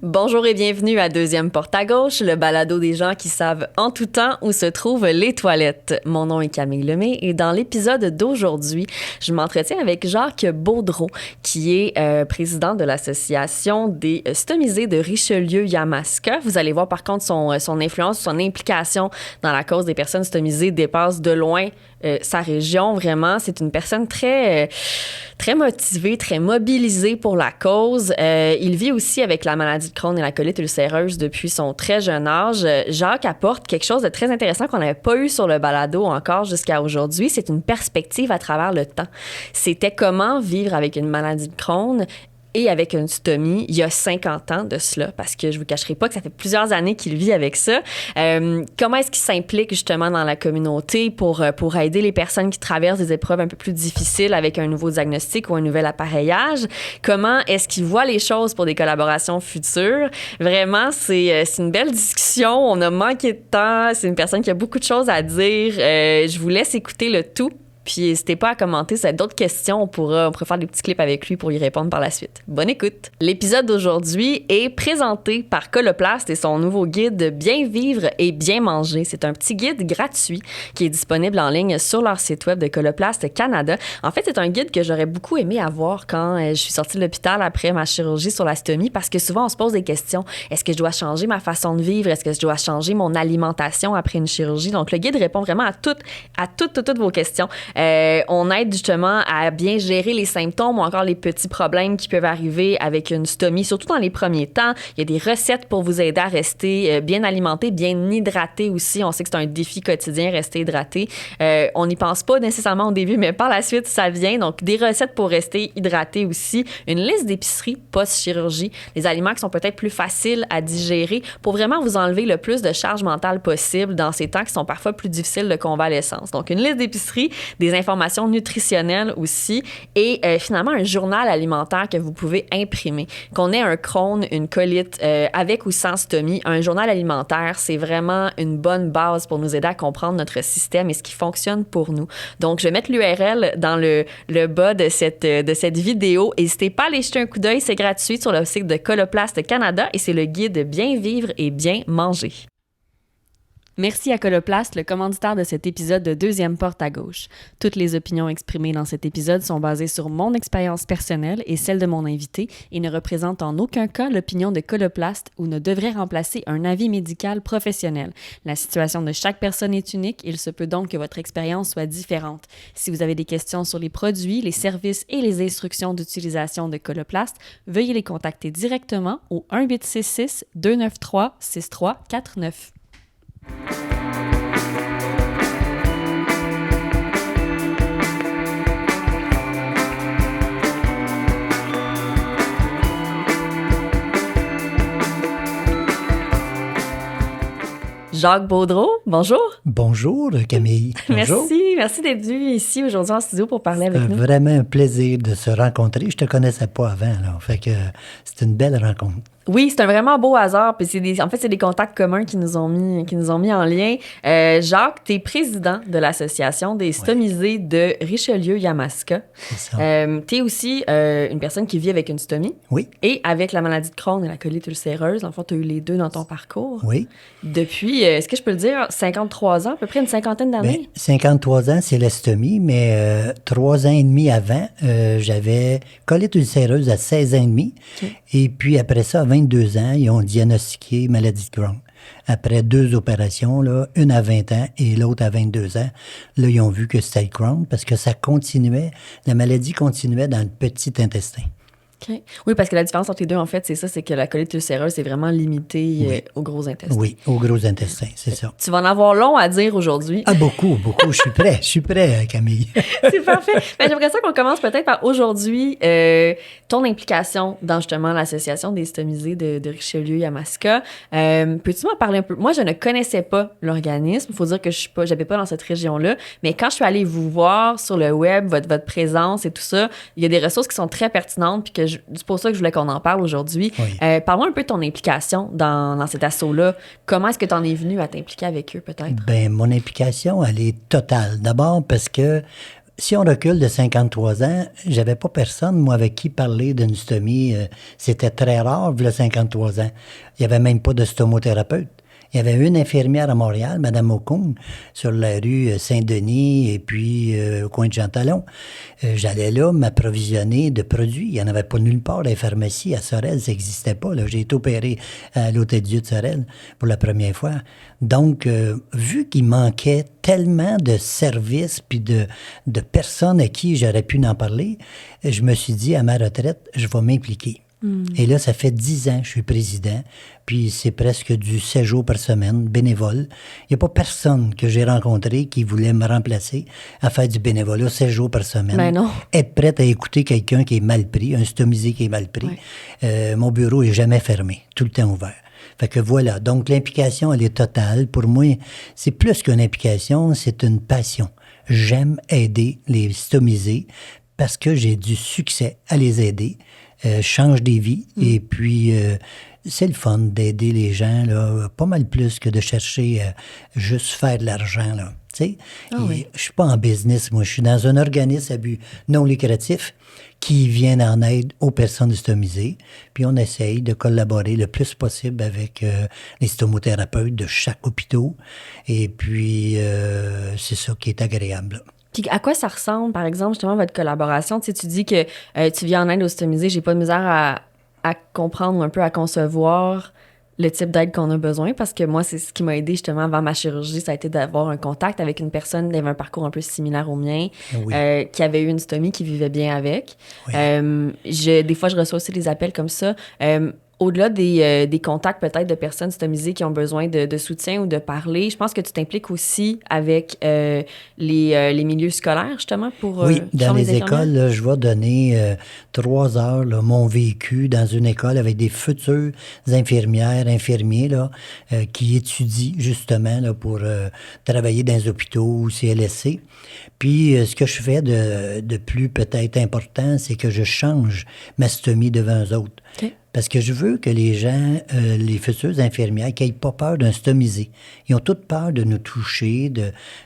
Bonjour et bienvenue à Deuxième Porte à gauche, le balado des gens qui savent en tout temps où se trouvent les toilettes. Mon nom est Camille Lemay et dans l'épisode d'aujourd'hui, je m'entretiens avec Jacques Baudreau, qui est président de l'association des stomisés de Richelieu-Yamaska. Vous allez voir par contre son influence, son implication dans la cause des personnes stomisées dépasse de loin sa région. Vraiment, c'est une personne très motivée, très mobilisée pour la cause. Il vit aussi avec la maladie de Crohn et la colite ulcéreuse depuis son très jeune âge. Jacques apporte quelque chose de très intéressant qu'on n'avait pas eu sur le balado encore jusqu'à aujourd'hui. C'est une perspective à travers le temps. C'était comment vivre avec une maladie de Crohn et avec une stomie il y a 50 ans de cela, parce que je vous cacherai pas que ça fait plusieurs années qu'il vit avec ça. Comment est-ce qu'il s'implique justement dans la communauté pour aider les personnes qui traversent des épreuves un peu plus difficiles avec un nouveau diagnostic ou un nouvel appareillage? Comment est-ce qu'il voit les choses pour des collaborations futures? Vraiment, c'est une belle discussion. On a manqué de temps. C'est une personne qui a beaucoup de choses à dire. Je vous laisse écouter le tout. Puis n'hésitez pas à commenter si vous avez d'autres questions. On pourra faire des petits clips avec lui pour y répondre par la suite. Bonne écoute! L'épisode d'aujourd'hui est présenté par Coloplast et son nouveau guide Bien vivre et bien manger. C'est un petit guide gratuit qui est disponible en ligne sur leur site web de Coloplast Canada. En fait, c'est un guide que j'aurais beaucoup aimé avoir quand je suis sortie de l'hôpital après ma chirurgie sur la stomie, parce que souvent on se pose des questions. Est-ce que je dois changer ma façon de vivre? Est-ce que je dois changer mon alimentation après une chirurgie? Donc le guide répond vraiment à toutes vos questions. On aide justement à bien gérer les symptômes ou encore les petits problèmes qui peuvent arriver avec une stomie, surtout dans les premiers temps. Il y a des recettes pour vous aider à rester bien alimenté, bien hydraté aussi. On sait que c'est un défi quotidien, rester hydraté. On n'y pense pas nécessairement au début, mais par la suite, ça vient. Donc, des recettes pour rester hydraté aussi. Une liste d'épicerie post-chirurgie. Les aliments qui sont peut-être plus faciles à digérer pour vraiment vous enlever le plus de charge mentale possible dans ces temps qui sont parfois plus difficiles de convalescence. Donc, une liste d'épicerie, des informations nutritionnelles aussi et finalement un journal alimentaire que vous pouvez imprimer. Qu'on ait un Crohn, une colite, avec ou sans stomie, un journal alimentaire, c'est vraiment une bonne base pour nous aider à comprendre notre système et ce qui fonctionne pour nous. Donc, je vais mettre l'URL dans le bas de cette vidéo. N'hésitez pas à aller jeter un coup d'œil, c'est gratuit sur le site de Coloplast Canada et c'est le guide Bien vivre et bien manger. Merci à Coloplast, le commanditaire de cet épisode de Deuxième Porte à gauche. Toutes les opinions exprimées dans cet épisode sont basées sur mon expérience personnelle et celle de mon invité et ne représentent en aucun cas l'opinion de Coloplast ou ne devraient remplacer un avis médical professionnel. La situation de chaque personne est unique, il se peut donc que votre expérience soit différente. Si vous avez des questions sur les produits, les services et les instructions d'utilisation de Coloplast, veuillez les contacter directement au 1-866-293-6349. Jacques Baudreau, bonjour. Bonjour Camille. Bonjour. Merci d'être venu ici aujourd'hui en studio pour parler avec nous. C'est vraiment un plaisir de se rencontrer. Je te connaissais pas avant, là. Fait que c'est une belle rencontre. Oui, c'est un vraiment beau hasard. Puis c'est des contacts communs qui nous ont mis en lien. Jacques, tu es président de l'association des stomisés de Richelieu-Yamaska. C'est ça. Tu es aussi une personne qui vit avec une stomie. Oui. Et avec la maladie de Crohn et la colite ulcéreuse. En fait, tu as eu les deux dans ton parcours. Oui. Depuis, est-ce que je peux le dire, 53 ans, à peu près une cinquantaine d'années? Bien, 53 ans, c'est la stomie, mais 3 ans et demi avant, j'avais colite ulcéreuse à 16 ans et demi. Okay. Et puis après ça, à 22 ans, ils ont diagnostiqué maladie de Crohn. Après 2 opérations, là, une à 20 ans et l'autre à 22 ans, là, ils ont vu que c'était le Crohn parce que ça continuait, la maladie continuait dans le petit intestin. Okay. Oui, parce que la différence entre les deux, en fait, c'est ça, c'est que la colite ulcéreuse, c'est vraiment limité au gros intestin. Oui, au gros intestin, c'est ça. Tu vas en avoir long à dire aujourd'hui. Ah, beaucoup. Je suis prêt, Camille. C'est parfait. Ben, j'aimerais ça qu'on commence peut-être par aujourd'hui, ton implication dans justement l'association des stomisés de Richelieu-Yamaska. Peux-tu m'en parler un peu? Moi, je ne connaissais pas l'organisme. Il faut dire que j'habite pas dans cette région-là, mais quand je suis allée vous voir sur le web, votre présence et tout ça, il y a des ressources qui sont très pertinentes puis que c'est pour ça que je voulais qu'on en parle aujourd'hui. Oui. Parle-moi un peu de ton implication dans cet assaut-là. Comment est-ce que tu en es venu à t'impliquer avec eux, peut-être? Bien, mon implication, elle est totale. D'abord parce que si on recule de 53 ans, j'avais pas personne, moi, avec qui parler d'une stomie. C'était très rare, le 53 ans. Il n'y avait même pas de stomothérapeute. Il y avait une infirmière à Montréal, Mme Okung, sur la rue Saint-Denis et puis au coin de Jean-Talon. J'allais là m'approvisionner de produits. Il n'y en avait pas nulle part. Les pharmacies à Sorel, ça n'existait pas. Là. J'ai été opéré à l'Hôtel-Dieu de Sorel pour la première fois. Donc, vu qu'il manquait tellement de services puis de personnes à qui j'aurais pu en parler, je me suis dit, à ma retraite, je vais m'impliquer. Et là, ça fait 10 ans que je suis président, puis c'est presque du 7 jours par semaine, bénévole. Il n'y a pas personne que j'ai rencontré qui voulait me remplacer à faire du bénévolat 7 jours par semaine. Ben non. Être prête à écouter quelqu'un qui est mal pris, un stomisé qui est mal pris. Ouais. Mon bureau est jamais fermé, tout le temps ouvert. Fait que voilà, donc l'implication, elle est totale. Pour moi, c'est plus qu'une implication, c'est une passion. J'aime aider les stomisés parce que j'ai du succès à les aider. Change des vies. Et puis, c'est le fun d'aider les gens, là, pas mal plus que de chercher juste faire de l'argent, là. Tu sais, je suis pas en business, moi. Je suis dans un organisme à but non lucratif qui vient en aide aux personnes stomisées. Puis on essaye de collaborer le plus possible avec les stomothérapeutes de chaque hôpital. Et puis, c'est ça qui est agréable, là. Puis à quoi ça ressemble, par exemple, justement, votre collaboration? Tu sais, tu dis que tu viens en aide aux stomisés. J'ai pas de misère à comprendre ou un peu à concevoir le type d'aide qu'on a besoin, parce que moi, c'est ce qui m'a aidé justement avant ma chirurgie, ça a été d'avoir un contact avec une personne qui avait un parcours un peu similaire au mien, qui avait eu une stomie, qui vivait bien avec. Oui. Des fois, je reçois aussi des appels comme ça. Au-delà des contacts peut-être de personnes stomisées qui ont besoin de soutien ou de parler, je pense que tu t'impliques aussi avec les milieux scolaires, justement, pour... Oui, dans les écoles, là, je vais donner 3 heures là, mon vécu dans une école avec des futures infirmières, infirmiers là, qui étudient justement là, pour travailler dans les hôpitaux ou CLSC. Puis, ce que je fais de plus peut-être important, c'est que je change ma stomie devant eux autres. Okay. Parce que je veux que les gens, les futures infirmières, qu'ils n'aient pas peur d'un stomisé. Ils ont toutes peur de nous toucher,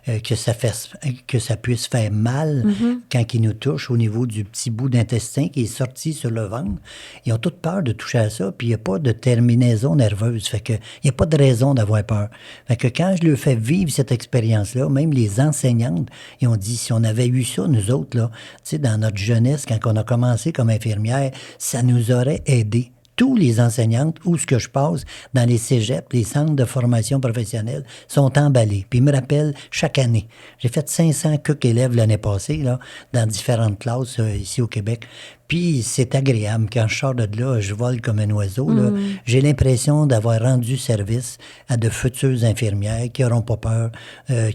que ça puisse faire mal quand ils nous touchent au niveau du petit bout d'intestin qui est sorti sur le ventre. Ils ont toutes peur de toucher à ça, puis il n'y a pas de terminaison nerveuse. Fait que il n'y a pas de raison d'avoir peur. Fait que quand je leur fais vivre cette expérience-là, même les enseignantes, ils ont dit, si on avait eu ça, nous autres, là, tu sais, dans notre jeunesse, quand on a commencé comme infirmière, ça nous aurait aidés. Tous les enseignantes, où ce que je passe, dans les cégeps, les centres de formation professionnelle, sont emballés. Puis ils me rappellent chaque année. J'ai fait 500 élèves l'année passée, là, dans différentes classes ici au Québec. Puis c'est agréable. Quand je sors de là, je vole comme un oiseau. Là. J'ai l'impression d'avoir rendu service à de futures infirmières qui n'auront pas peur,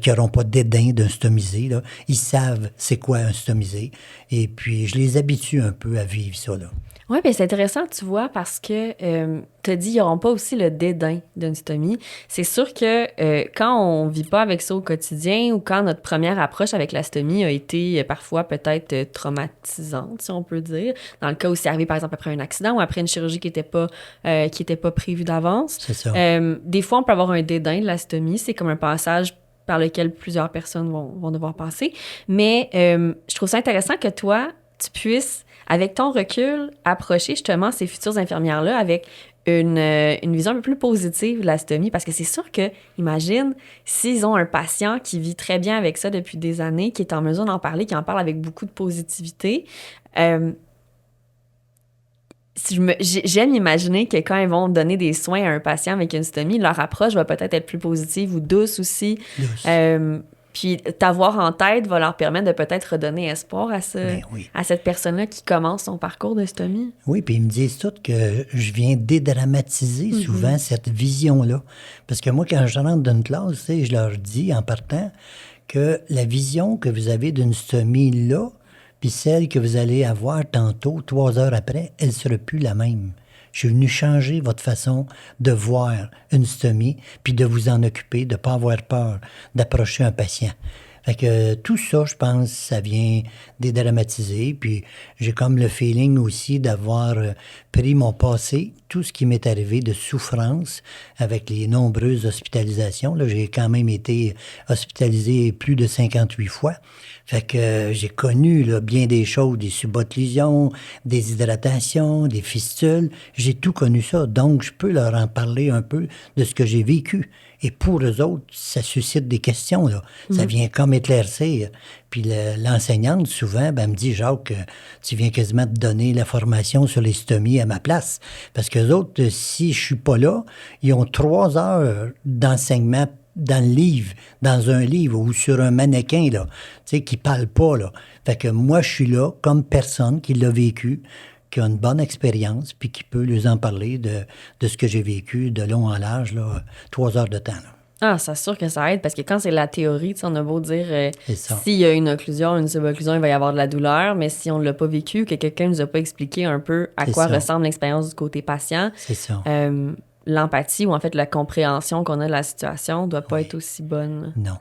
qui n'auront pas dédain d'un stomisé. Là. Ils savent c'est quoi un stomisé. Et puis je les habitue un peu à vivre ça, là. Oui, bien, c'est intéressant, tu vois, parce que tu as dit qu'ils n'auront pas aussi le dédain d'une stomie. C'est sûr que quand on ne vit pas avec ça au quotidien ou quand notre première approche avec la stomie a été parfois peut-être traumatisante, si on peut dire, dans le cas où c'est arrivé, par exemple, après un accident ou après une chirurgie qui n'était pas prévue d'avance. C'est ça. Des fois, on peut avoir un dédain de la stomie. C'est comme un passage par lequel plusieurs personnes vont devoir passer. Mais je trouve ça intéressant que toi, tu puisses, avec ton recul, approcher justement ces futures infirmières-là avec une vision un peu plus positive de la stomie, parce que c'est sûr que, imagine, s'ils ont un patient qui vit très bien avec ça depuis des années, qui est en mesure d'en parler, qui en parle avec beaucoup de positivité, j'aime imaginer que quand ils vont donner des soins à un patient avec une stomie, leur approche va peut-être être plus positive ou douce aussi. Puis t'avoir en tête va leur permettre de peut-être redonner espoir à cette personne-là qui commence son parcours de stomie. Oui, puis ils me disent tous que je viens dédramatiser souvent cette vision-là. Parce que moi, quand je rentre dans une classe, tu sais, je leur dis en partant que la vision que vous avez d'une stomie-là, puis celle que vous allez avoir tantôt, 3 heures après, elle ne sera plus la même. Je suis venu changer votre façon de voir une stomie, puis de vous en occuper, de ne pas avoir peur d'approcher un patient. Fait que tout ça, je pense, ça vient dédramatiser. Puis j'ai comme le feeling aussi d'avoir pris mon passé, tout ce qui m'est arrivé de souffrance avec les nombreuses hospitalisations. Là, j'ai quand même été hospitalisé plus de 58 fois. Fait que j'ai connu là, bien des choses, des subocclusions, des hydratations, des fistules. J'ai tout connu ça. Donc, je peux leur en parler un peu de ce que j'ai vécu. Et pour eux autres, ça suscite des questions. Là. Ça vient comme éclaircir. Puis l'enseignante, souvent, ben, me dit, Jacques, tu viens quasiment te donner la formation sur les stomies à ma place. Parce que les autres, si je suis pas là, ils ont 3 heures d'enseignement dans le livre, dans un livre ou sur un mannequin, là, tu sais, qui parle pas, là. Fait que moi, je suis là comme personne qui l'a vécu, qui a une bonne expérience, puis qui peut leur en parler de ce que j'ai vécu de long en large, là, 3 heures de temps, là. Ah, c'est sûr que ça aide, parce que quand c'est la théorie, tu sais, on a beau dire C'est ça. s'il y a une occlusion, une subocclusion, il va y avoir de la douleur, mais si on ne l'a pas vécu, que quelqu'un nous a pas expliqué un peu à C'est quoi ça. ressemble l'expérience du côté patient, C'est ça. l'empathie ou en fait la compréhension qu'on a de la situation doit pas Oui. être aussi bonne. Non.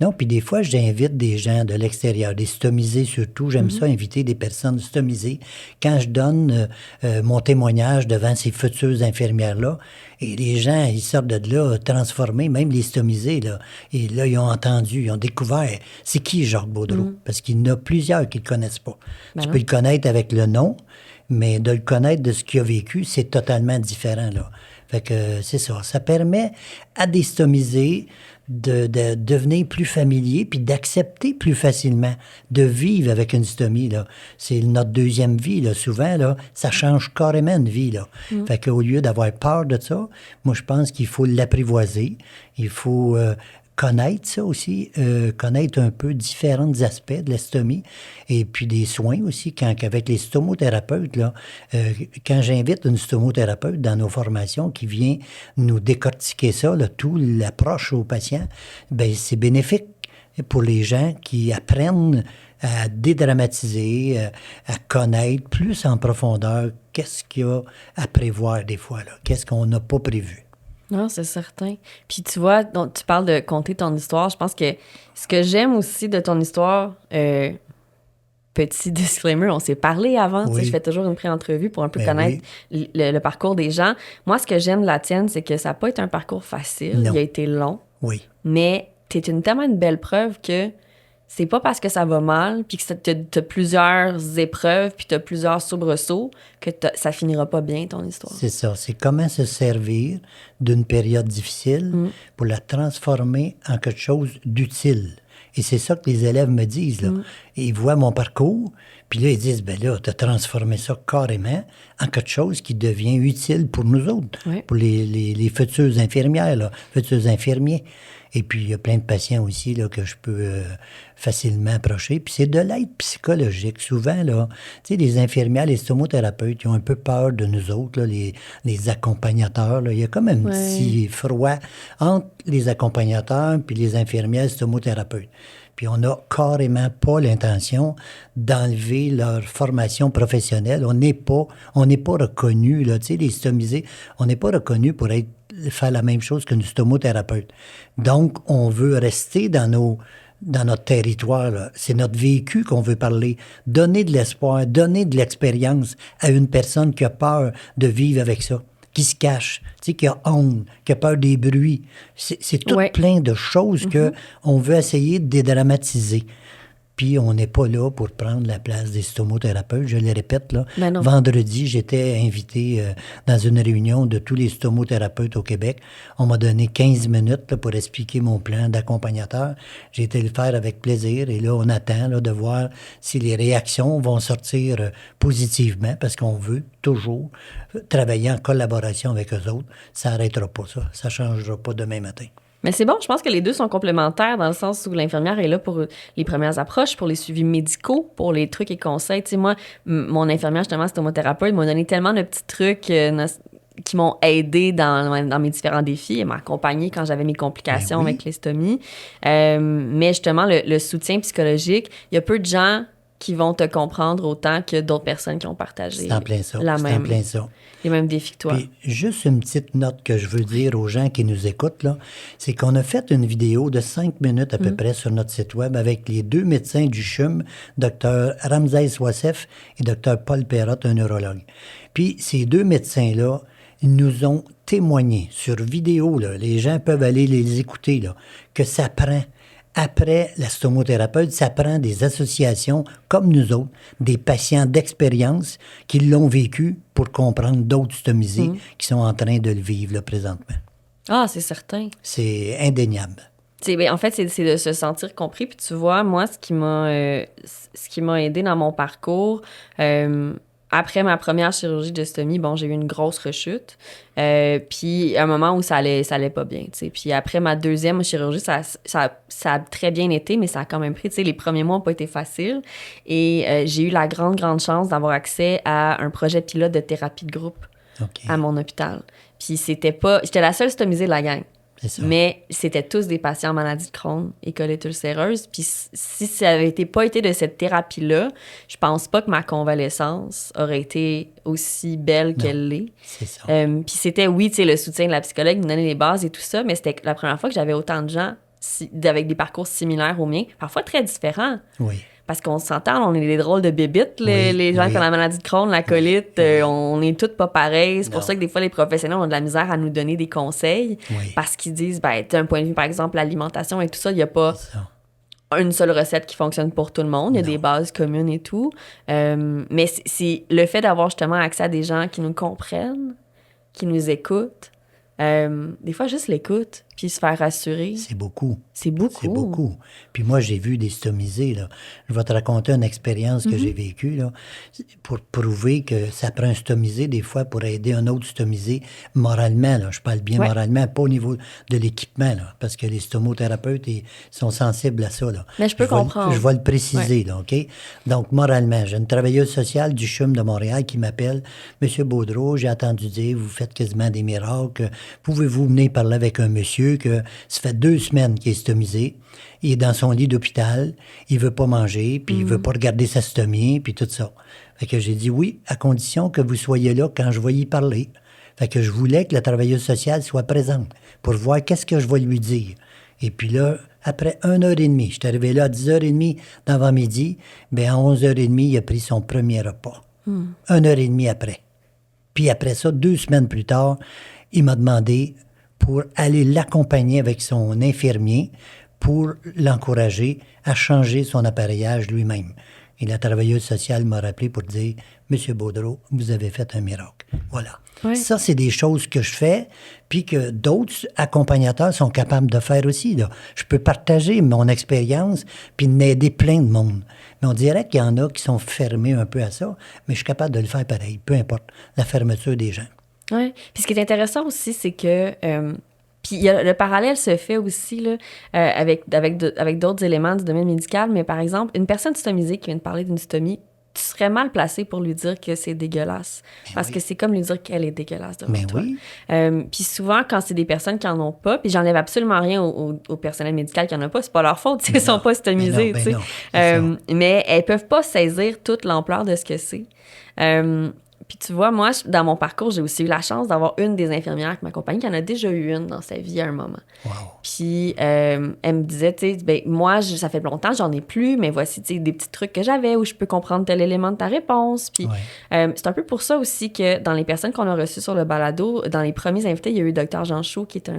Non, puis des fois, j'invite des gens de l'extérieur, des stomisés surtout. J'aime ça, inviter des personnes stomisées. Quand je donne mon témoignage devant ces futures infirmières-là, et les gens, ils sortent de là transformés, même les stomisés, là. Et là, ils ont entendu, ils ont découvert c'est qui Jacques Baudreau. Parce qu'il y en a plusieurs qui ne le connaissent pas. Ben Tu non. peux le connaître avec le nom, mais de le connaître de ce qu'il a vécu, c'est totalement différent, là. Fait que c'est ça. Ça permet à des stomisés de devenir plus familiers puis d'accepter plus facilement de vivre avec une stomie, là. C'est notre deuxième vie, là. Souvent, là, ça change carrément une vie, là. Fait qu'au lieu d'avoir peur de ça, moi, je pense qu'il faut l'apprivoiser. Il faut connaître ça aussi, connaître un peu différents aspects de l'estomie et puis des soins aussi. Avec les stomothérapeutes, là, quand j'invite une stomothérapeute dans nos formations qui vient nous décortiquer ça, là, tout l'approche aux patients, ben c'est bénéfique pour les gens qui apprennent à dédramatiser, à connaître plus en profondeur qu'est-ce qu'il y a à prévoir des fois, là, qu'est-ce qu'on n'a pas prévu. Non, c'est certain. Puis tu vois, donc, tu parles de conter ton histoire. Je pense que ce que j'aime aussi de ton histoire, petit disclaimer, on s'est parlé avant. Tu sais, Oui. je fais toujours une pré-entrevue pour un peu Ben connaître le parcours des gens. Moi, ce que j'aime de la tienne, c'est que ça n'a pas été un parcours facile. Non. Il a été long. Oui. Mais t'es tellement une belle preuve que c'est pas parce que ça va mal, puis que t'as plusieurs épreuves, puis t'as plusieurs soubresauts, que ça finira pas bien, ton histoire. C'est ça. C'est comment se servir d'une période difficile pour la transformer en quelque chose d'utile. Et c'est ça que les élèves me disent, là. Ils voient mon parcours, puis là, ils disent, ben là, tu as transformé ça carrément en quelque chose qui devient utile pour nous autres, Oui. pour les futures infirmières, là, futurs infirmiers. Et puis, il y a plein de patients aussi là, que je peux facilement approcher. Puis c'est de l'aide psychologique. Souvent, là, tu sais, les infirmières, les stomothérapeutes, ils ont un peu peur de nous autres, là, les accompagnateurs. Là. Il y a comme un petit froid entre les accompagnateurs puis les infirmières stomothérapeutes. Puis on n'a carrément pas l'intention d'enlever leur formation professionnelle. On n'est pas reconnus, là, tu sais, les stomisés, on n'est pas reconnus pour faire la même chose qu'une stomothérapeute. Donc, on veut rester dans notre territoire, là. C'est notre vécu qu'on veut parler. Donner de l'espoir, donner de l'expérience à une personne qui a peur de vivre avec ça, qui se cache, tu sais, qui a honte, qui a peur des bruits. C'est tout plein de choses que on veut essayer de dédramatiser. Puis on n'est pas là pour prendre la place des stomothérapeutes. Je le répète, là. Ben non. Vendredi, j'étais invité dans une réunion de tous les stomothérapeutes au Québec. On m'a donné 15 minutes là, pour expliquer mon plan d'accompagnateur. J'ai été le faire avec plaisir. Et là, on attend là, de voir si les réactions vont sortir positivement parce qu'on veut toujours travailler en collaboration avec eux autres. Ça n'arrêtera pas ça. Ça ne changera pas demain matin. Mais c'est bon, je pense que les deux sont complémentaires dans le sens où l'infirmière est là pour les premières approches, pour les suivis médicaux, pour les trucs et conseils. Tu sais, moi, mon infirmière, justement, stomothérapeute, m'a donné tellement de petits trucs qui m'ont aidé dans mes différents défis. Elle m'a accompagnée quand j'avais mes complications Ben oui. avec l'estomie. Mais justement, le soutien psychologique, il y a peu de gens qui vont te comprendre autant que d'autres personnes qui ont partagé C'est en plein ça. la C'est même, en plein ça. les mêmes défis que toi. Puis, juste une petite note que je veux dire aux gens qui nous écoutent, là, c'est qu'on a fait une vidéo de 5 minutes à peu près sur notre site web avec les 2 médecins du CHUM, Dr Ramsès Wassef et Dr Paul Perrotte, un neurologue. Puis ces 2 médecins-là, ils nous ont témoigné sur vidéo, là, les gens peuvent aller les écouter, là, que ça prend. Après la stomothérapeute, ça prend des associations comme nous autres, des patients d'expérience qui l'ont vécu pour comprendre d'autres stomisés qui sont en train de le vivre là, présentement. Ah, c'est certain. C'est indéniable. En fait, c'est de se sentir compris. Puis tu vois, moi, ce qui m'a aidé dans mon parcours, après ma première chirurgie de stomie, j'ai eu une grosse rechute. Puis un moment où ça allait pas bien, tu sais. Puis après ma deuxième chirurgie, ça a très bien été, mais ça a quand même pris, tu sais, les premiers mois n'ont pas été faciles. Et j'ai eu la grande chance d'avoir accès à un projet pilote de thérapie de groupe à mon hôpital. Puis j'étais la seule stomisée de la gang. C'est ça. Mais c'était tous des patients en maladie de Crohn et colite ulcéreuse. Puis si ça avait pas été de cette thérapie-là, je pense pas que ma convalescence aurait été aussi belle qu'elle l'est. C'est ça. Puis c'était, oui, tu sais, le soutien de la psychologue, nous donner les bases et tout ça, mais c'était la première fois que j'avais autant de gens avec des parcours similaires aux miens, parfois très différents. Oui. Parce qu'on s'entend, on est des drôles de bébites, les gens qui ont la maladie de Crohn, la colite, on est toutes pas pareils. C'est pour ça que des fois, les professionnels ont de la misère à nous donner des conseils. Oui. Parce qu'ils disent, d'un point de vue, par exemple, l'alimentation et tout ça, il n'y a pas une seule recette qui fonctionne pour tout le monde. Il y a des bases communes et tout. Mais c'est le fait d'avoir justement accès à des gens qui nous comprennent, qui nous écoutent. Des fois, juste l'écoute, puis se faire rassurer. C'est beaucoup. C'est beaucoup. C'est beaucoup. Puis moi, j'ai vu des stomisés, là. Je vais te raconter une expérience que j'ai vécue, là, pour prouver que ça prend un stomisé, des fois, pour aider un autre stomisé moralement, là. Je parle bien moralement, pas au niveau de l'équipement, là, parce que les stomothérapeutes, ils sont sensibles à ça, là. Mais je peux comprendre. Je vais le préciser, là, OK? Donc, moralement, j'ai une travailleuse sociale du CHUM de Montréal qui m'appelle. « Monsieur Baudreau, j'ai entendu dire, vous faites quasiment des miracles. Pouvez-vous venir parler avec un monsieur que ça fait 2 semaines qu'il est stomisé, il est dans son lit d'hôpital, il veut pas manger, puis il veut pas regarder sa stomie, puis tout ça. » Fait que j'ai dit oui, à condition que vous soyez là quand je vais y parler. Fait que je voulais que la travailleuse sociale soit présente pour voir qu'est-ce que je vais lui dire. Et puis là, après 1h30, je suis arrivé là à 10h30 d'avant-midi, bien à 11h30, il a pris son premier repas. 1h30 après. Puis après ça, 2 semaines plus tard, il m'a demandé pour aller l'accompagner avec son infirmier pour l'encourager à changer son appareillage lui-même. Et la travailleuse sociale m'a rappelé pour dire « Monsieur Baudreau, vous avez fait un miracle. » Voilà. Oui. Ça, c'est des choses que je fais, puis que d'autres accompagnateurs sont capables de faire aussi, là. Je peux partager mon expérience, puis d'aider plein de monde. Mais on dirait qu'il y en a qui sont fermés un peu à ça, mais je suis capable de le faire pareil, peu importe la fermeture des gens. Oui. Puis ce qui est intéressant aussi, c'est que... puis le parallèle se fait aussi là, avec d'autres éléments du domaine médical, mais par exemple, une personne stomisée qui vient de parler d'une stomie, tu serais mal placé pour lui dire que c'est dégueulasse. Parce que c'est comme lui dire qu'elle est dégueulasse devant toi. Oui. Puis souvent, quand c'est des personnes qui n'en ont pas, puis j'enlève absolument rien au personnel médical qui n'en a pas, c'est pas leur faute, ils sont pas stomisés. Mais elles peuvent pas saisir toute l'ampleur de ce que c'est. Puis tu vois, moi, dans mon parcours, j'ai aussi eu la chance d'avoir une des infirmières qui m'accompagnait, qui en a déjà eu une dans sa vie à un moment. Wow. Puis elle me disait, tu sais, ben moi, ça fait longtemps, j'en ai plus, mais voici, tu sais, des petits trucs que j'avais où je peux comprendre tel élément de ta réponse. Puis c'est un peu pour ça aussi que dans les personnes qu'on a reçues sur le balado, dans les premiers invités, il y a eu Dr Jean Chou, qui est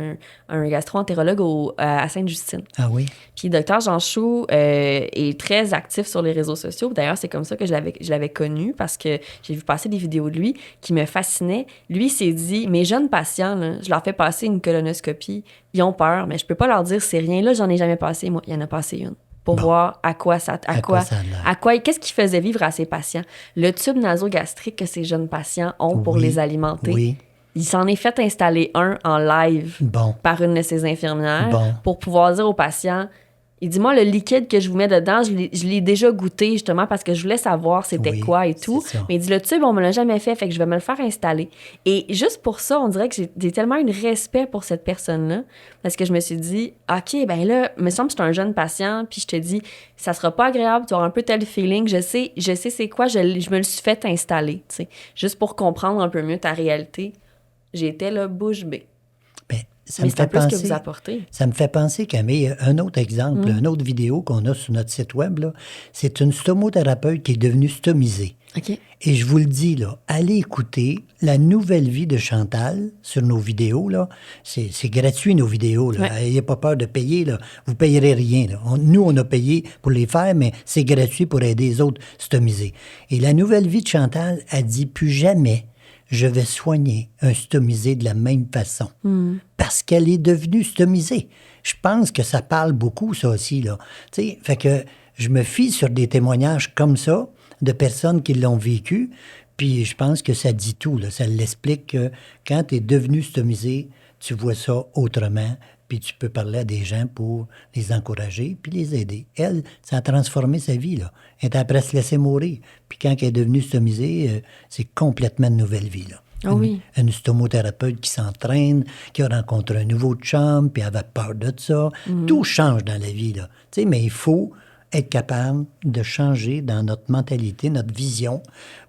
un gastro-entérologue à Sainte-Justine. Ah oui? Puis Dr Jean Chou est très actif sur les réseaux sociaux. D'ailleurs, c'est comme ça que je l'avais connu, parce que j'ai vu passer des vidéos de lui qui me fascinaient. Lui, il s'est dit, mes jeunes patients, là, je leur fais passer une colonoscopie, ils ont peur, mais je peux pas leur dire c'est rien. Là, j'en ai jamais passé, moi. Il y en a passé une. Pour voir à quoi ça a l'air. Qu'est-ce qui faisait vivre à ces patients. Le tube nasogastrique que ces jeunes patients ont pour les alimenter. Oui. Il s'en est fait installer un en live par une de ses infirmières pour pouvoir dire aux patients, Il dit, moi, le liquide que je vous mets dedans, je l'ai déjà goûté, justement, parce que je voulais savoir c'était quoi et tout. Mais il dit, le tube, on me l'a jamais fait, fait que je vais me le faire installer. Et juste pour ça, on dirait que j'ai tellement un respect pour cette personne-là, parce que je me suis dit, OK, ben là, il me semble que c'est un jeune patient, puis je te dis, ça sera pas agréable, tu auras un peu tel feeling, je sais c'est quoi, je me le suis fait installer, tu sais, juste pour comprendre un peu mieux ta réalité. J'étais là, bouche bée. Ça me fait penser, que vous apportez. Ça me fait penser, Camille, un autre exemple, une autre vidéo qu'on a sur notre site web, là, c'est une stomothérapeute qui est devenue stomisée. OK. Et je vous le dis, là, allez écouter La nouvelle vie de Chantal sur nos vidéos. Là. C'est gratuit, nos vidéos. N'ayez pas peur de payer. Là. Vous ne payerez rien. Là. Nous, on a payé pour les faire, mais c'est gratuit pour aider les autres stomisés. Et La nouvelle vie de Chantal a dit plus jamais je vais soigner un stomisé de la même façon. Parce qu'elle est devenue stomisée. Je pense que ça parle beaucoup, ça aussi, là. Tu sais, fait que je me fie sur des témoignages comme ça, de personnes qui l'ont vécu, puis je pense que ça dit tout, là. Ça l'explique que quand tu es devenu stomisé, tu vois ça autrement, puis tu peux parler à des gens pour les encourager puis les aider. Elle, ça a transformé sa vie, là. Elle était après se laisser mourir. Puis quand elle est devenue stomisée, c'est complètement une nouvelle vie, là. Une stomothérapeute qui s'entraîne, qui a rencontré un nouveau chum, puis elle avait peur de ça. Tout change dans la vie, là. Tu sais, mais il faut être capable de changer dans notre mentalité, notre vision,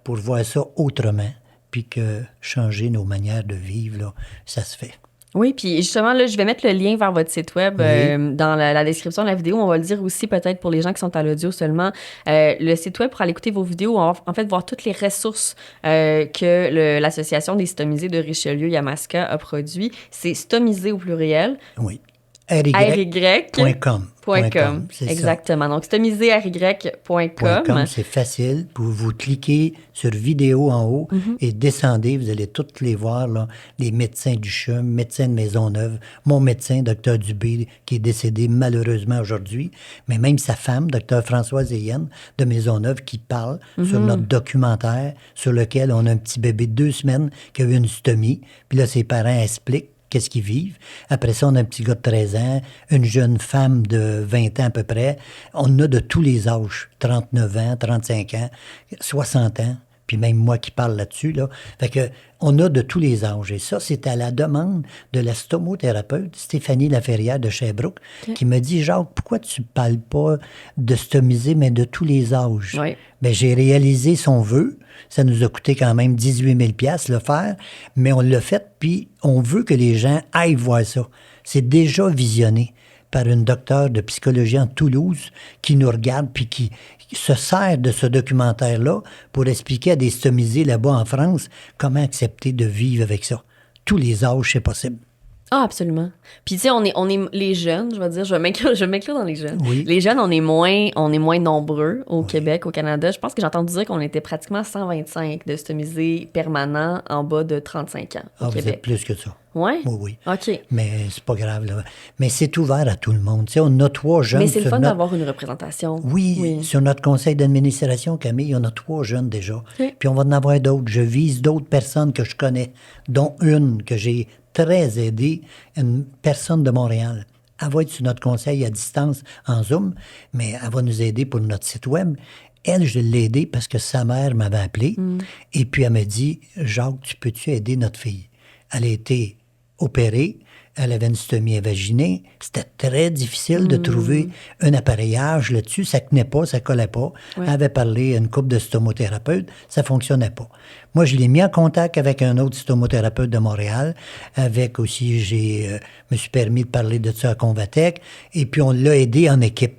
pour voir ça autrement, puis que changer nos manières de vivre, là, ça se fait. Oui, puis justement, là, je vais mettre le lien vers votre site web dans la description de la vidéo. On va le dire aussi peut-être pour les gens qui sont à l'audio seulement. Le site web pour aller écouter vos vidéos, en fait, voir toutes les ressources que l'Association des stomisés de Richelieu-Yamaska a produit. C'est stomisé au pluriel. Oui. ry.com. Exactement. Donc, stomisé.ry.com. C'est facile. Vous cliquez sur vidéo en haut et descendez. Vous allez toutes les voir, là, les médecins du CHUM, médecin de Maisonneuve, mon médecin, Dr Dubé, qui est décédé malheureusement aujourd'hui, mais même sa femme, Dr Françoise Eyenne de Maisonneuve, qui parle sur notre documentaire sur lequel on a un petit bébé de 2 semaines qui a eu une stomie. Puis là, ses parents expliquent qu'est-ce qu'ils vivent. Après ça, on a un petit gars de 13 ans, une jeune femme de 20 ans à peu près. On a de tous les âges, 39 ans, 35 ans, 60 ans, puis même moi qui parle là-dessus, là. Fait que on a de tous les âges. Et ça, c'est à la demande de la stomothérapeute Stéphanie Laferrière de Sherbrooke, qui me dit, Jacques, pourquoi tu parles pas de stomiser, mais de tous les âges? Oui. Bien, j'ai réalisé son vœu. Ça nous a coûté quand même 18 000 $ le faire, mais on l'a fait, puis on veut que les gens aillent voir ça. C'est déjà visionné par une docteure de psychologie en Toulouse qui nous regarde puis qui se sert de ce documentaire-là pour expliquer à des stomisés là-bas en France comment accepter de vivre avec ça. Tous les âges, c'est possible. Ah, absolument. Puis, tu sais, on est les jeunes, je vais dire, je vais m'inclure dans les jeunes. Oui. Les jeunes, on est moins nombreux au Québec, au Canada. Je pense que j'ai entendu dire qu'on était pratiquement 125 de stomisés permanents en bas de 35 ans au Québec. Vous êtes plus que ça. Ouais? Oui. OK. Mais c'est pas grave, là. Mais c'est ouvert à tout le monde. Tu sais, on a 3 jeunes. Mais c'est le fun d'avoir une représentation. Oui, sur notre conseil d'administration, Camille, on a 3 jeunes déjà. Puis on va en avoir d'autres. Je vise d'autres personnes que je connais, dont une que j'ai très aidée, une personne de Montréal. Elle va être sur notre conseil à distance en Zoom, mais elle va nous aider pour notre site web. Elle, je l'ai aidée parce que sa mère m'avait appelé. Et puis elle m'a dit, Jacques, tu peux-tu aider notre fille? Elle a été opérée. Elle avait une stomie invaginée. C'était très difficile de trouver un appareillage là-dessus. Ça tenait pas, ça collait pas. Elle avait parlé à une couple de stomothérapeutes. Ça fonctionnait pas. Moi, je l'ai mis en contact avec un autre stomothérapeute de Montréal. Avec aussi, me suis permis de parler de ça à Convatec. Et puis, on l'a aidé en équipe.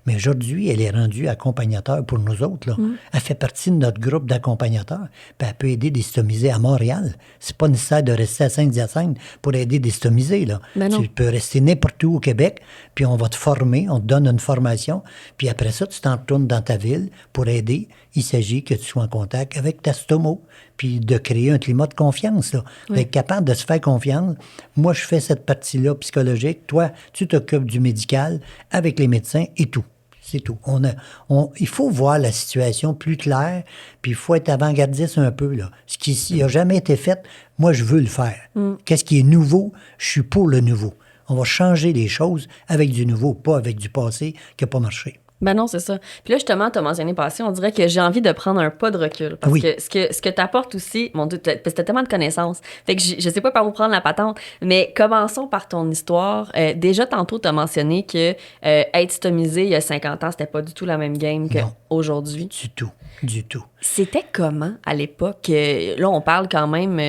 Mais aujourd'hui, elle est rendue accompagnateur pour nous autres. Là. Elle fait partie de notre groupe d'accompagnateurs. Puis elle peut aider des stomisés à Montréal. C'est pas nécessaire de rester à Saint-Hyacinthe pour aider des stomisés. Là. Tu peux rester n'importe où au Québec, puis on va te former, on te donne une formation, puis après ça, tu t'en retournes dans ta ville pour aider. Il s'agit que tu sois en contact avec ta stomo, puis de créer un climat de confiance. Là. D'être capable de se faire confiance. Moi, je fais cette partie-là psychologique. Toi, tu t'occupes du médical avec les médecins et tout. C'est tout. Il faut voir la situation plus claire, puis il faut être avant-gardiste un peu. Là. Ce qui n'a jamais été fait, moi, je veux le faire. Qu'est-ce qui est nouveau? Je suis pour le nouveau. On va changer les choses avec du nouveau, pas avec du passé qui n'a pas marché. Ben non, c'est ça. Puis là, justement, tu as mentionné passé, on dirait que j'ai envie de prendre un pas de recul. Parce Oui. que ce que tu apportes aussi, mon Dieu, parce que tu as tellement de connaissances. Fait que je sais pas par où prendre la patente, mais commençons par ton histoire. Déjà, tantôt, tu as mentionné que être stomisé il y a 50 ans, c'était pas du tout la même game qu'aujourd'hui. Du tout. C'était comment à l'époque? Là, on parle quand même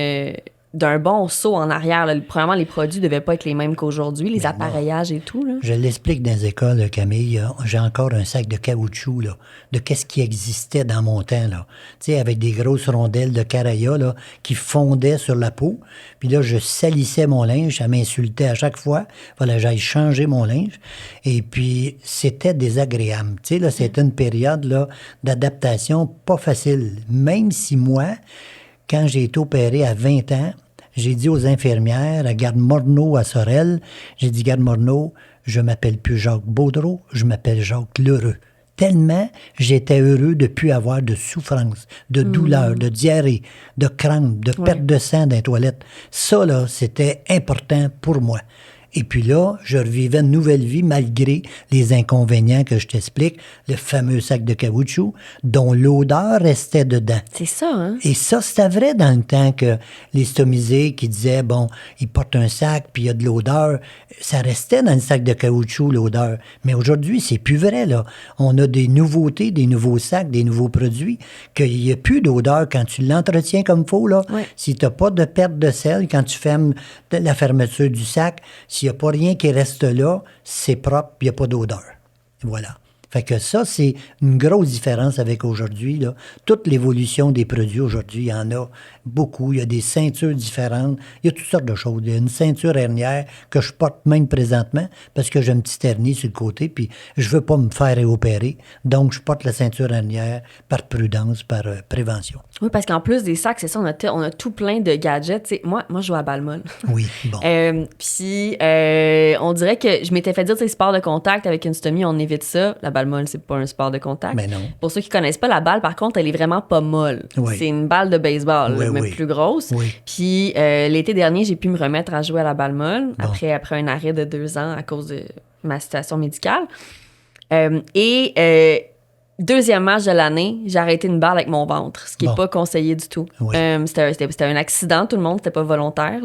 d'un bon saut en arrière. Là. Premièrement, les produits devaient pas être les mêmes qu'aujourd'hui, les appareillages et tout. Là. Je l'explique dans les écoles, Camille. J'ai encore un sac de caoutchouc, là, de qu'est-ce qui existait dans mon temps, là. Tu sais, avec des grosses rondelles de caraya, là, qui fondaient sur la peau. Puis là, je salissais mon linge. Ça m'insultait à chaque fois. Fallait que j'aille changer mon linge. Et puis, c'était désagréable. Tu sais, là, c'était une période, là, d'adaptation pas facile. Même si moi, quand j'ai été opéré à 20 ans, j'ai dit aux infirmières, à Garde Morneau à Sorel, j'ai dit, Garde Morneau, je m'appelle plus Jacques Baudreau, je m'appelle Jacques Lheureux. Tellement j'étais heureux de ne plus avoir de souffrance, de douleur, de diarrhée, de crampes, de perte de sang dans les toilettes. Ça, là, c'était important pour moi. Et puis là, je revivais une nouvelle vie malgré les inconvénients que je t'explique, le fameux sac de caoutchouc dont l'odeur restait dedans. C'est ça, hein? Et ça, c'était vrai dans le temps que les stomisés qui disaient, bon, ils portent un sac puis il y a de l'odeur, ça restait dans le sac de caoutchouc, l'odeur. Mais aujourd'hui, c'est plus vrai, là. On a des nouveautés, des nouveaux sacs, des nouveaux produits, qu'il n'y a plus d'odeur quand tu l'entretiens comme il faut, là. Ouais. Si tu n'as pas de perte de sel, quand tu fermes la fermeture du sac, s'il n'y a pas rien qui reste là, c'est propre, il n'y a pas d'odeur. Voilà. Fait que ça, c'est une grosse différence avec aujourd'hui, là. Toute l'évolution des produits aujourd'hui, il y en a beaucoup. Il y a des ceintures différentes. Il y a toutes sortes de choses. Il y a une ceinture hernière que je porte même présentement parce que j'ai une petite hernie sur le côté, puis je veux pas me faire réopérer. Donc, je porte la ceinture hernière par prudence, par prévention. Oui, parce qu'en plus des sacs, c'est ça, on a tout plein de gadgets. T'sais, moi, je joue à balle molle. Oui, bon. Puis, on dirait que je m'étais fait dire, sport de contact avec une stomie, on évite ça. La balle molle, c'est pas un sport de contact. Mais non. Pour ceux qui connaissent pas, la balle, par contre, elle est vraiment pas molle. Oui. C'est une balle de baseball, Oui, mais oui. plus grosse. Oui. Puis, l'été dernier, j'ai pu me remettre à jouer à la balle molle après un arrêt de 2 ans à cause de ma situation médicale. Deuxième match de l'année, j'ai arrêté une balle avec mon ventre, ce qui n'est pas conseillé du tout. Oui. C'était un accident, tout le monde, c'était pas volontaire.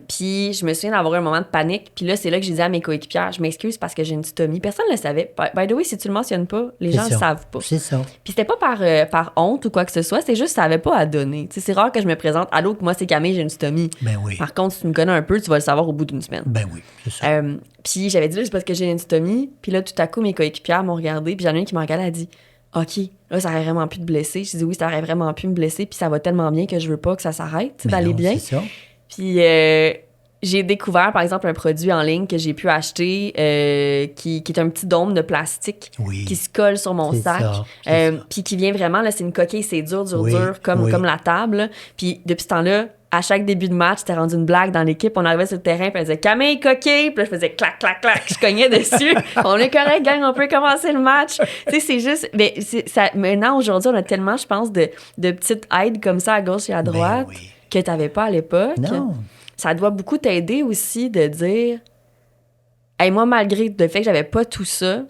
Puis je me souviens d'avoir un moment de panique. Puis là, c'est là que j'ai dit à mes coéquipières, je m'excuse parce que j'ai une stomie. Personne ne le savait. By the way, si tu le mentionnes pas, les gens ne le savent pas. C'est ça. Puis c'était pas par honte ou quoi que ce soit, c'est juste que ça n'avait pas à donner. T'sais, c'est rare que je me présente, allô, moi c'est Camille, j'ai une stomie. Ben oui. Par contre, si tu me connais un peu, tu vas le savoir au bout d'une semaine. Ben oui, c'est ça. Puis j'avais dit, là, c'est parce que j'ai une stomie. Puis là, tout à coup, mes coéquipières m'ont regardé. Puis j'en ai une qui m'a regardé, elle a dit, OK, là, ça aurait vraiment pu te blesser. Je dis oui, ça aurait vraiment pu me blesser, puis ça va tellement bien que je veux pas que ça s'arrête, d'aller bien. C'est ça. Puis j'ai découvert, par exemple, un produit en ligne que j'ai pu acheter qui est un petit dôme de plastique qui se colle sur mon sac. Puis qui vient vraiment, là, c'est une coquille, c'est dur, comme la table. Là. Puis depuis ce temps-là, à chaque début de match, c'était rendu une blague dans l'équipe. On arrivait sur le terrain, puis elle disait « Camille, coquille! » Puis là, je faisais « clac, clac, clac ». Je cognais dessus. On est correct, gang, on peut commencer le match. Tu sais, c'est juste... Mais maintenant, aujourd'hui, on a tellement, je pense, de petites aides comme ça à gauche et à droite que tu n'avais pas à l'époque. Non. Ça doit beaucoup t'aider aussi de dire « Hey, moi, malgré le fait que j'avais pas tout ça,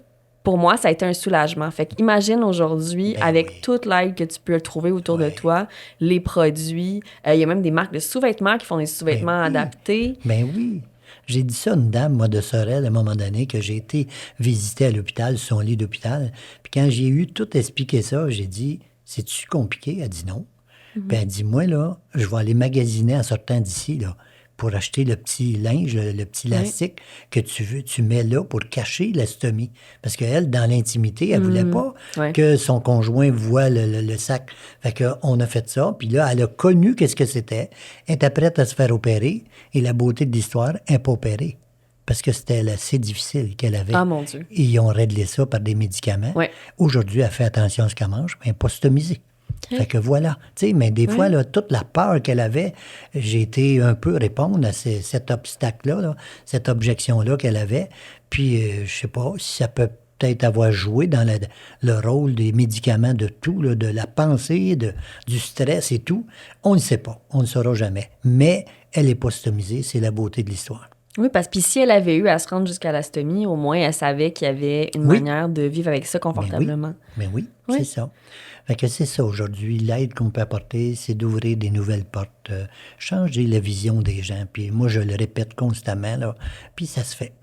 pour moi, ça a été un soulagement. » Fait qu'imagine aujourd'hui, avec toute l'aide que tu peux trouver autour de toi, les produits, il y a même des marques de sous-vêtements qui font des sous-vêtements adaptés. Ben oui. J'ai dit ça à une dame, moi, de Sorel, à un moment donné, que j'ai été visiter à l'hôpital, sur son lit d'hôpital. Puis quand j'ai eu tout expliqué ça, j'ai dit, c'est-tu compliqué? Elle dit non. Puis elle dit, moi, là, je vais aller magasiner en sortant d'ici, là, pour acheter le petit linge, le petit élastique que tu mets là pour cacher la stomie. Parce qu'elle, dans l'intimité, elle voulait pas que son conjoint voie le sac. Fait qu'on a fait ça, puis là, elle a connu qu'est-ce que c'était. Elle était prête à se faire opérer, et la beauté de l'histoire, elle n'est pas opérée. Parce que c'était assez difficile qu'elle avait. Ah, mon Dieu. Et ils ont réglé ça par des médicaments. Ouais. Aujourd'hui, elle fait attention à ce qu'elle mange, mais elle n'est pas stomisée. Fait que voilà. Tu sais, mais des fois, là, toute la peur qu'elle avait, j'ai été un peu répondre à cet obstacle-là, là, cette objection-là qu'elle avait. Puis, je sais pas si ça peut peut-être avoir joué dans le rôle des médicaments, de tout, là, de la pensée, du stress et tout. On ne sait pas. On ne saura jamais. Mais elle n'est pas stomisée. C'est la beauté de l'histoire. Oui, parce que puis si elle avait eu à se rendre jusqu'à la stomie, au moins elle savait qu'il y avait une manière de vivre avec ça confortablement. Mais oui, c'est ça. Fait que c'est ça aujourd'hui. L'aide qu'on peut apporter, c'est d'ouvrir des nouvelles portes, changer la vision des gens. Puis moi, je le répète constamment, là, puis ça se fait.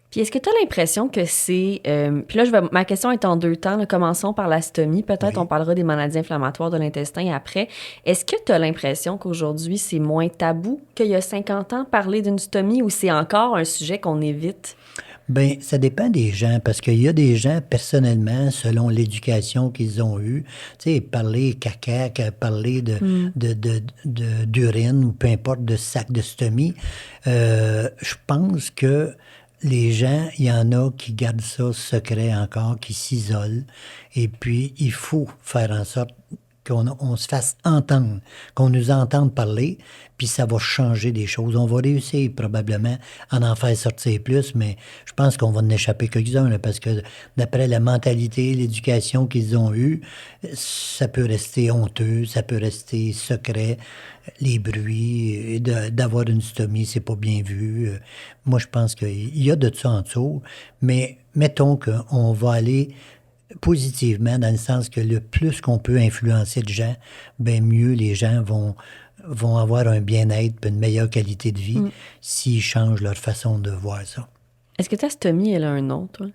Puis est-ce que tu as l'impression que c'est... puis là, ma question est en deux temps. Là. Commençons par la stomie. Peut-être on parlera des maladies inflammatoires de l'intestin après. Est-ce que tu as l'impression qu'aujourd'hui, c'est moins tabou qu'il y a 50 ans, parler d'une stomie, ou c'est encore un sujet qu'on évite? Bien, ça dépend des gens, parce qu'il y a des gens, personnellement, selon l'éducation qu'ils ont eue, tu sais, parler caca, parler d'urine, ou peu importe, de sac de stomie, je pense que les gens, il y en a qui gardent ça secret encore, qui s'isolent. Et puis, il faut faire en sorte qu'on se fasse entendre, qu'on nous entende parler, puis ça va changer des choses. On va réussir probablement à en faire sortir plus, mais je pense qu'on va en échapper quelques-uns, là, parce que d'après la mentalité, l'éducation qu'ils ont eue, ça peut rester honteux, ça peut rester secret. Les bruits, et d'avoir une stomie, c'est pas bien vu. Moi, je pense qu'il y a de ça en dessous, mais mettons qu'on va aller positivement, dans le sens que le plus qu'on peut influencer de gens, bien mieux les gens vont avoir un bien-être et une meilleure qualité de vie s'ils changent leur façon de voir ça. Est-ce que ta stomie, elle a un nom, toi?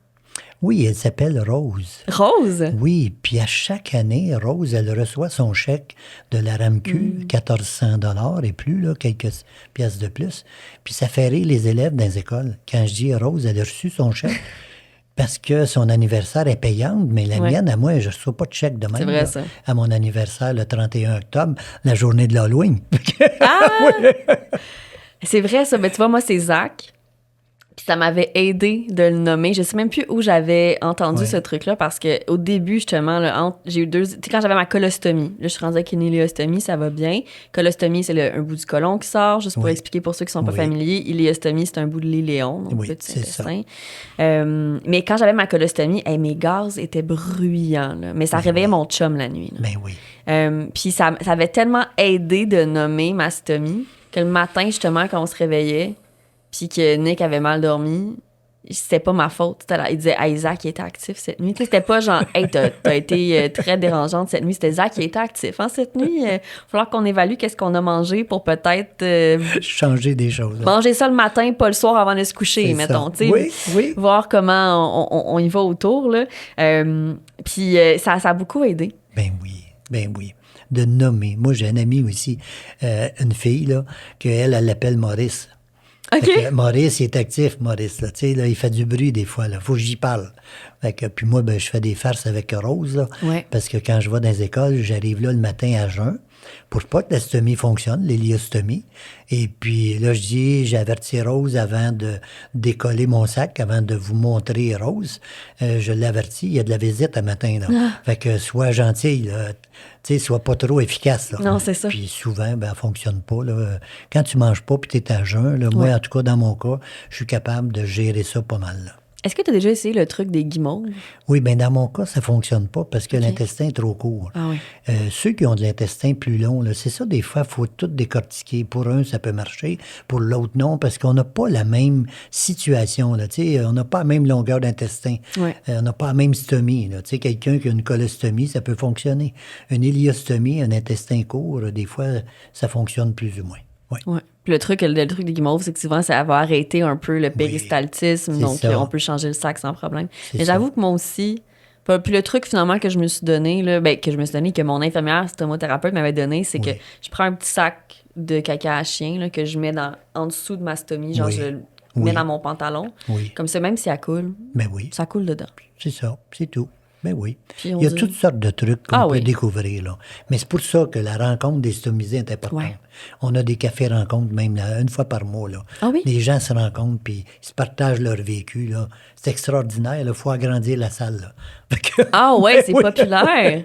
Oui, elle s'appelle Rose. Rose? Oui, puis à chaque année, Rose, elle reçoit son chèque de la RAMQ, 1400 $ et plus, là, quelques pièces de plus. Puis ça fait rire les élèves dans les écoles. Quand je dis Rose, elle a reçu son chèque, parce que son anniversaire est payante, mais la mienne, à moi, je ne reçois pas de chèque de même. C'est vrai, ça. À mon anniversaire, le 31 octobre, la journée de l'Halloween. C'est vrai, ça. Mais tu vois, moi, c'est Zach. Puis ça m'avait aidé de le nommer. Je sais même plus où j'avais entendu ce truc-là, parce qu'au début, justement, là, j'ai eu tu sais, quand j'avais ma colostomie, là, je suis rendue avec une iléostomie, ça va bien. Colostomie, c'est un bout du côlon qui sort, juste pour expliquer pour ceux qui sont pas familiers. Iléostomie, c'est un bout de l'iléon, donc petit intestin. Mais quand j'avais ma colostomie, mes gaz étaient bruyants, là. Mais ça réveillait mon chum la nuit. Ben oui. Puis ça avait tellement aidé de nommer ma stomie que le matin, justement, quand on se réveillait, puis que Nick avait mal dormi, c'était pas ma faute. Il disait, « Hey, Zach, il était actif cette nuit. » C'était pas genre, « Hey, t'as été très dérangeante cette nuit. » C'était Zach qui était actif cette nuit. Il va falloir qu'on évalue qu'est-ce qu'on a mangé pour peut-être... changer des choses. Manger ça le matin, pas le soir avant de se coucher, mettons. Oui. Voir comment on y va autour. Là. Puis ça a beaucoup aidé. Ben oui. De nommer. Moi, j'ai un ami aussi, une fille, là, qu'elle l'appelle Maurice. OK. Maurice, il est actif, Maurice. Là, là, il fait du bruit des fois. Il faut que j'y parle. Puis moi, je fais des farces avec Rose. Là, parce que quand je vais dans les écoles, j'arrive là le matin à jeun pour pas que la stomie fonctionne, l'héliostomie. Et puis là, je dis, j'ai averti Rose avant de décoller mon sac, avant de vous montrer Rose. Je l'avertis, il y a de la visite à matin. Là. Fait que sois gentil, là. Tu sais, sois pas trop efficace. Là. Non, c'est ça. Puis souvent, elle fonctionne pas. Là. Quand tu manges pas puis tu es à jeun, là, moi, en tout cas, dans mon cas, je suis capable de gérer ça pas mal. Là. Est-ce que tu as déjà essayé le truc des guimauves? Oui, bien dans mon cas, ça ne fonctionne pas parce que l'intestin est trop court. Ah oui. Ceux qui ont de l'intestin plus long, là, c'est ça, des fois, il faut tout décortiquer. Pour un, ça peut marcher, pour l'autre, non, parce qu'on n'a pas la même situation. Là, on n'a pas la même longueur d'intestin. On n'a pas la même stomie. Là, quelqu'un qui a une colostomie, ça peut fonctionner. Une héliostomie, un intestin court, des fois, ça fonctionne plus ou moins. Ouais. Puis le truc des guimauves, c'est que souvent, ça va arrêter un peu le péristaltisme, donc on peut changer le sac sans problème. Mais j'avoue que moi aussi, puis le truc finalement que je me suis donné, là, que mon infirmière stomothérapeute m'avait donné, c'est que je prends un petit sac de caca à chien là, que je mets en dessous de ma stomie, genre je le mets dans mon pantalon. Comme ça, même si ça coule, ça coule dedans. C'est ça, c'est tout. Ben oui. Il y a toutes sortes de trucs qu'on peut découvrir. Là. Mais c'est pour ça que la rencontre des stomisés est importante. On a des cafés rencontres même là, une fois par mois. Là. Les gens se rencontrent puis ils se partagent leur vécu. Là. C'est extraordinaire. Il faut agrandir la salle. Là. C'est populaire.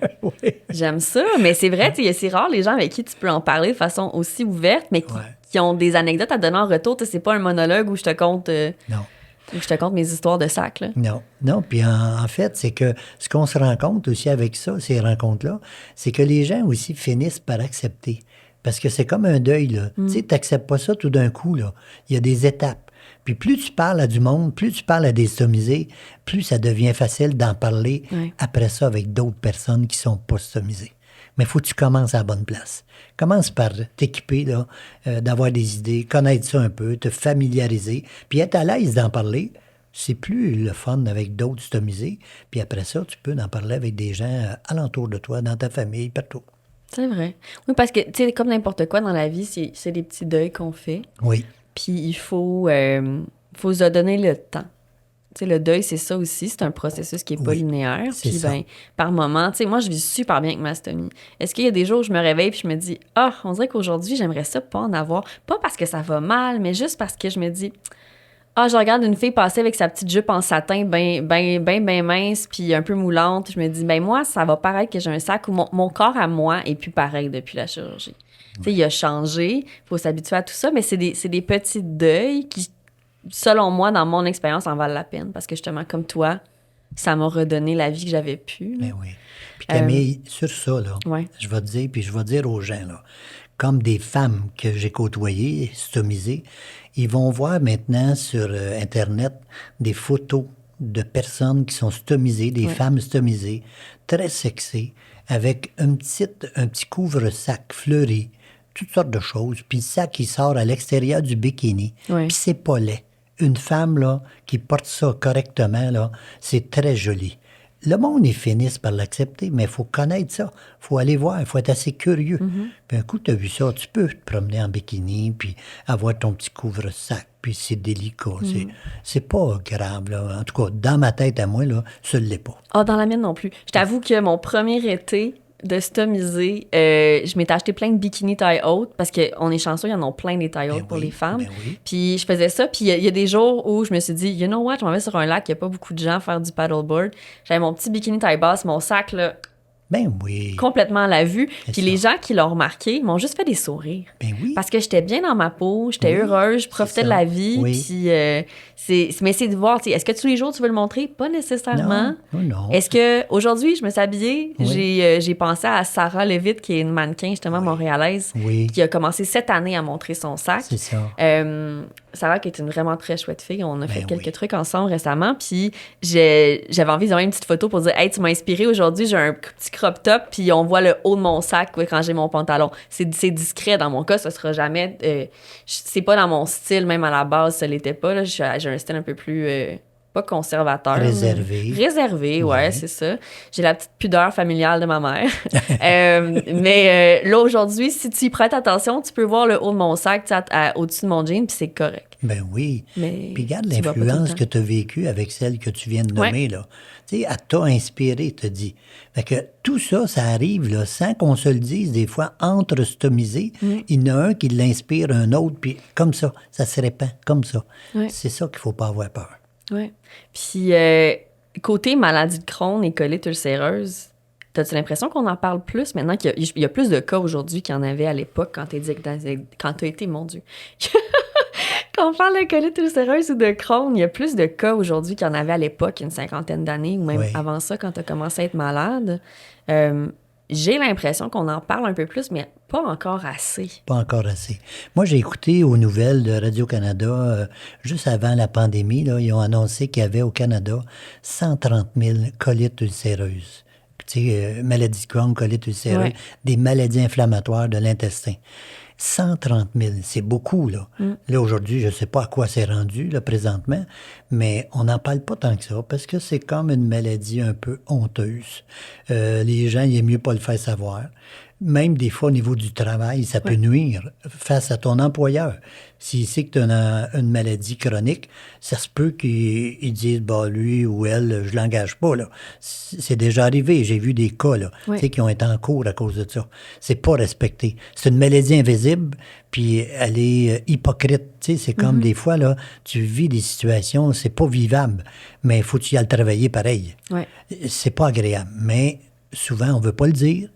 J'aime ça. Mais c'est vrai, c'est rare les gens avec qui tu peux en parler de façon aussi ouverte, mais qui ont des anecdotes à donner en retour. C'est pas un monologue où je te compte... Non. Où je te compte mes histoires de sac, là. Non. Puis en fait, c'est que ce qu'on se rend compte aussi avec ça, ces rencontres-là, c'est que les gens aussi finissent par accepter. Parce que c'est comme un deuil, là. Tu sais, t'acceptes pas ça tout d'un coup, là. Il y a des étapes. Puis plus tu parles à du monde, plus tu parles à des stomisés, plus ça devient facile d'en parler après ça avec d'autres personnes qui sont pas stomisées. Mais il faut que tu commences à la bonne place. Commence par t'équiper, là, d'avoir des idées, connaître ça un peu, te familiariser, puis être à l'aise d'en parler. C'est plus le fun avec d'autres stomisés. Puis après ça, tu peux en parler avec des gens alentour de toi, dans ta famille, partout. C'est vrai. Oui, parce que, tu sais, comme n'importe quoi dans la vie, c'est des petits deuils qu'on fait. Oui. Puis il faut se donner le temps. Tu sais, le deuil, c'est ça aussi. C'est un processus qui n'est pas linéaire. C'est puis, ça. ben, par moment, tu sais, moi, je vis super bien avec ma stomie. Est-ce qu'il y a des jours où je me réveille puis je me dis, on dirait qu'aujourd'hui, j'aimerais ça pas en avoir. Pas parce que ça va mal, mais juste parce que je me dis, je regarde une fille passer avec sa petite jupe en satin ben mince puis un peu moulante. Je me dis, ben moi, ça va paraître que j'ai un sac où mon corps à moi est plus pareil depuis la chirurgie. Tu sais, il a changé. Il faut s'habituer à tout ça, mais c'est des petits deuils qui, selon moi, dans mon expérience, en valent la peine. Parce que justement, comme toi, ça m'a redonné la vie que j'avais pu. Ben oui. Puis Camille, sur ça, là, ouais. je vais te dire, puis je vais dire aux gens, là, comme des femmes que j'ai côtoyées, stomisées, ils vont voir maintenant sur Internet des photos de personnes qui sont stomisées, des femmes stomisées, très sexées, avec un petit couvre-sac fleuri, toutes sortes de choses, puis le sac qui sort à l'extérieur du bikini, puis c'est pas laid. Une femme, là, qui porte ça correctement, là, c'est très joli. Le monde, ils finissent par l'accepter, mais il faut connaître ça. Il faut aller voir, il faut être assez curieux. Puis un coup, tu as vu ça, tu peux te promener en bikini, puis avoir ton petit couvre-sac, puis c'est délicat. C'est pas grave, là. En tout cas, dans ma tête à moi, là, ça ne l'est pas. Dans la mienne non plus. Je t'avoue que mon premier été de stomiser, je m'étais acheté plein de bikinis taille haute, parce qu'on est chanceux, il y en a plein des tailles hautes pour les femmes. Ben oui. Puis je faisais ça, puis il y a des jours où je me suis dit, you know what, je m'en vais sur un lac, il n'y a pas beaucoup de gens à faire du paddleboard. J'avais mon petit bikini taille basse, mon sac, là, Ben oui. complètement à la vue. Puis ça. les gens qui l'ont remarqué m'ont juste fait des sourires. Ben oui. Parce que j'étais bien dans ma peau, j'étais heureuse, je profitais de la vie. Oui. Puis mais c'est de voir, est-ce que tous les jours tu veux le montrer? Pas nécessairement. Non. Est-ce que aujourd'hui je me suis habillée? Oui. J'ai pensé à Sarah Levitt, qui est une mannequin justement montréalaise, Oui. qui a commencé cette année à montrer son sac. C'est ça. Sarah, qui est une vraiment très chouette fille, on a fait quelques oui. trucs ensemble récemment, puis j'avais envie d'envoyer une petite photo pour dire « Hey, tu m'as inspirée aujourd'hui, j'ai un petit crop top, puis on voit le haut de mon sac quand j'ai mon pantalon. » C'est discret dans mon cas, ça sera jamais... c'est pas dans mon style, même à la base, ça l'était pas. Là. J'ai un style un peu plus... pas conservateur. Réservé. Réservé, ouais, c'est ça. J'ai la petite pudeur familiale de ma mère. Mais là, aujourd'hui, si tu y prêtes attention, tu peux voir le haut de mon sac au-dessus de mon jean, puis c'est correct. Ben oui. Mais puis regarde tu vas pas tout le l'influence temps. que tu as vécue avec celle que tu viens de nommer, là. Tu sais, elle t'a inspiré, te dit. Fait que tout ça, ça arrive, là, sans qu'on se le dise, des fois, entre stomisés, il y en a un qui l'inspire un autre, puis comme ça se répand, comme ça. Ouais. C'est ça qu'il faut pas avoir peur. Oui. Puis, côté maladie de Crohn et colite ulcéreuse, t'as-tu l'impression qu'on en parle plus maintenant qu'il y a plus de cas aujourd'hui qu'il y en avait à l'époque quand t'as été, mon Dieu. Quand on parle de colite ulcéreuse ou de Crohn, il y a plus de cas aujourd'hui qu'il y en avait à l'époque, il y a une cinquantaine d'années, ou même avant ça, quand t'as commencé à être malade. J'ai l'impression qu'on en parle un peu plus, mais pas encore assez. Pas encore assez. Moi, j'ai écouté aux nouvelles de Radio-Canada, juste avant la pandémie, là, ils ont annoncé qu'il y avait au Canada 130 000 colites ulcéreuses. Tu sais, maladie de Crohn, colite ulcéreuse, des maladies inflammatoires de l'intestin. 130 000, c'est beaucoup, là. Là, aujourd'hui, je ne sais pas à quoi c'est rendu, là, présentement, mais on n'en parle pas tant que ça, parce que c'est comme une maladie un peu honteuse. Les gens, il est mieux pas le faire savoir. Même des fois, au niveau du travail, ça peut nuire face à ton employeur. S'il sait que tu as une maladie chronique, ça se peut qu'il dise, bah, lui ou elle, je l'engage pas, là. C'est déjà arrivé. J'ai vu des cas, là, tu sais, qui ont été en cours à cause de ça. C'est pas respecté. C'est une maladie invisible, puis elle est hypocrite. Tu sais, c'est comme des fois, là, tu vis des situations, c'est pas vivable, mais il faut que tu y ailles travailler pareil. Ouais. C'est pas agréable. Mais souvent, on veut pas le dire,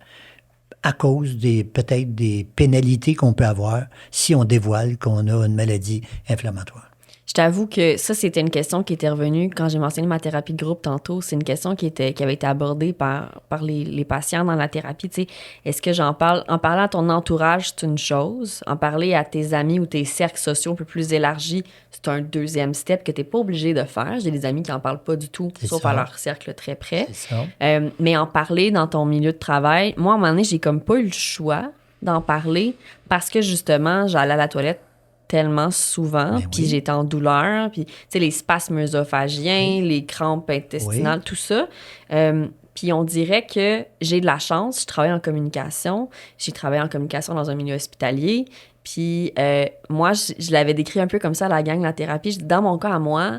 à cause peut-être des pénalités qu'on peut avoir si on dévoile qu'on a une maladie inflammatoire. Je t'avoue que ça, c'était une question qui était revenue quand j'ai mentionné ma thérapie de groupe tantôt. C'est une question qui avait été abordée par les patients dans la thérapie. Tu sais, est-ce que j'en parle? En parlant à ton entourage, c'est une chose. En parler à tes amis ou tes cercles sociaux un peu plus élargis, c'est un deuxième step que tu n'es pas obligé de faire. J'ai des amis qui n'en parlent pas du tout, sauf à leur cercle très près. C'est ça. Mais en parler dans ton milieu de travail, moi, à un moment donné, j'ai comme pas eu le choix d'en parler parce que justement, j'allais à la toilette tellement souvent, puis j'étais en douleur, puis tu sais, les spasmes œsophagiens, les crampes intestinales, tout ça. Puis on dirait que j'ai de la chance, je travaille en communication, j'ai travaillé en communication dans un milieu hospitalier, puis moi, je l'avais décrit un peu comme ça à la gang, la thérapie. Dans mon cas à moi,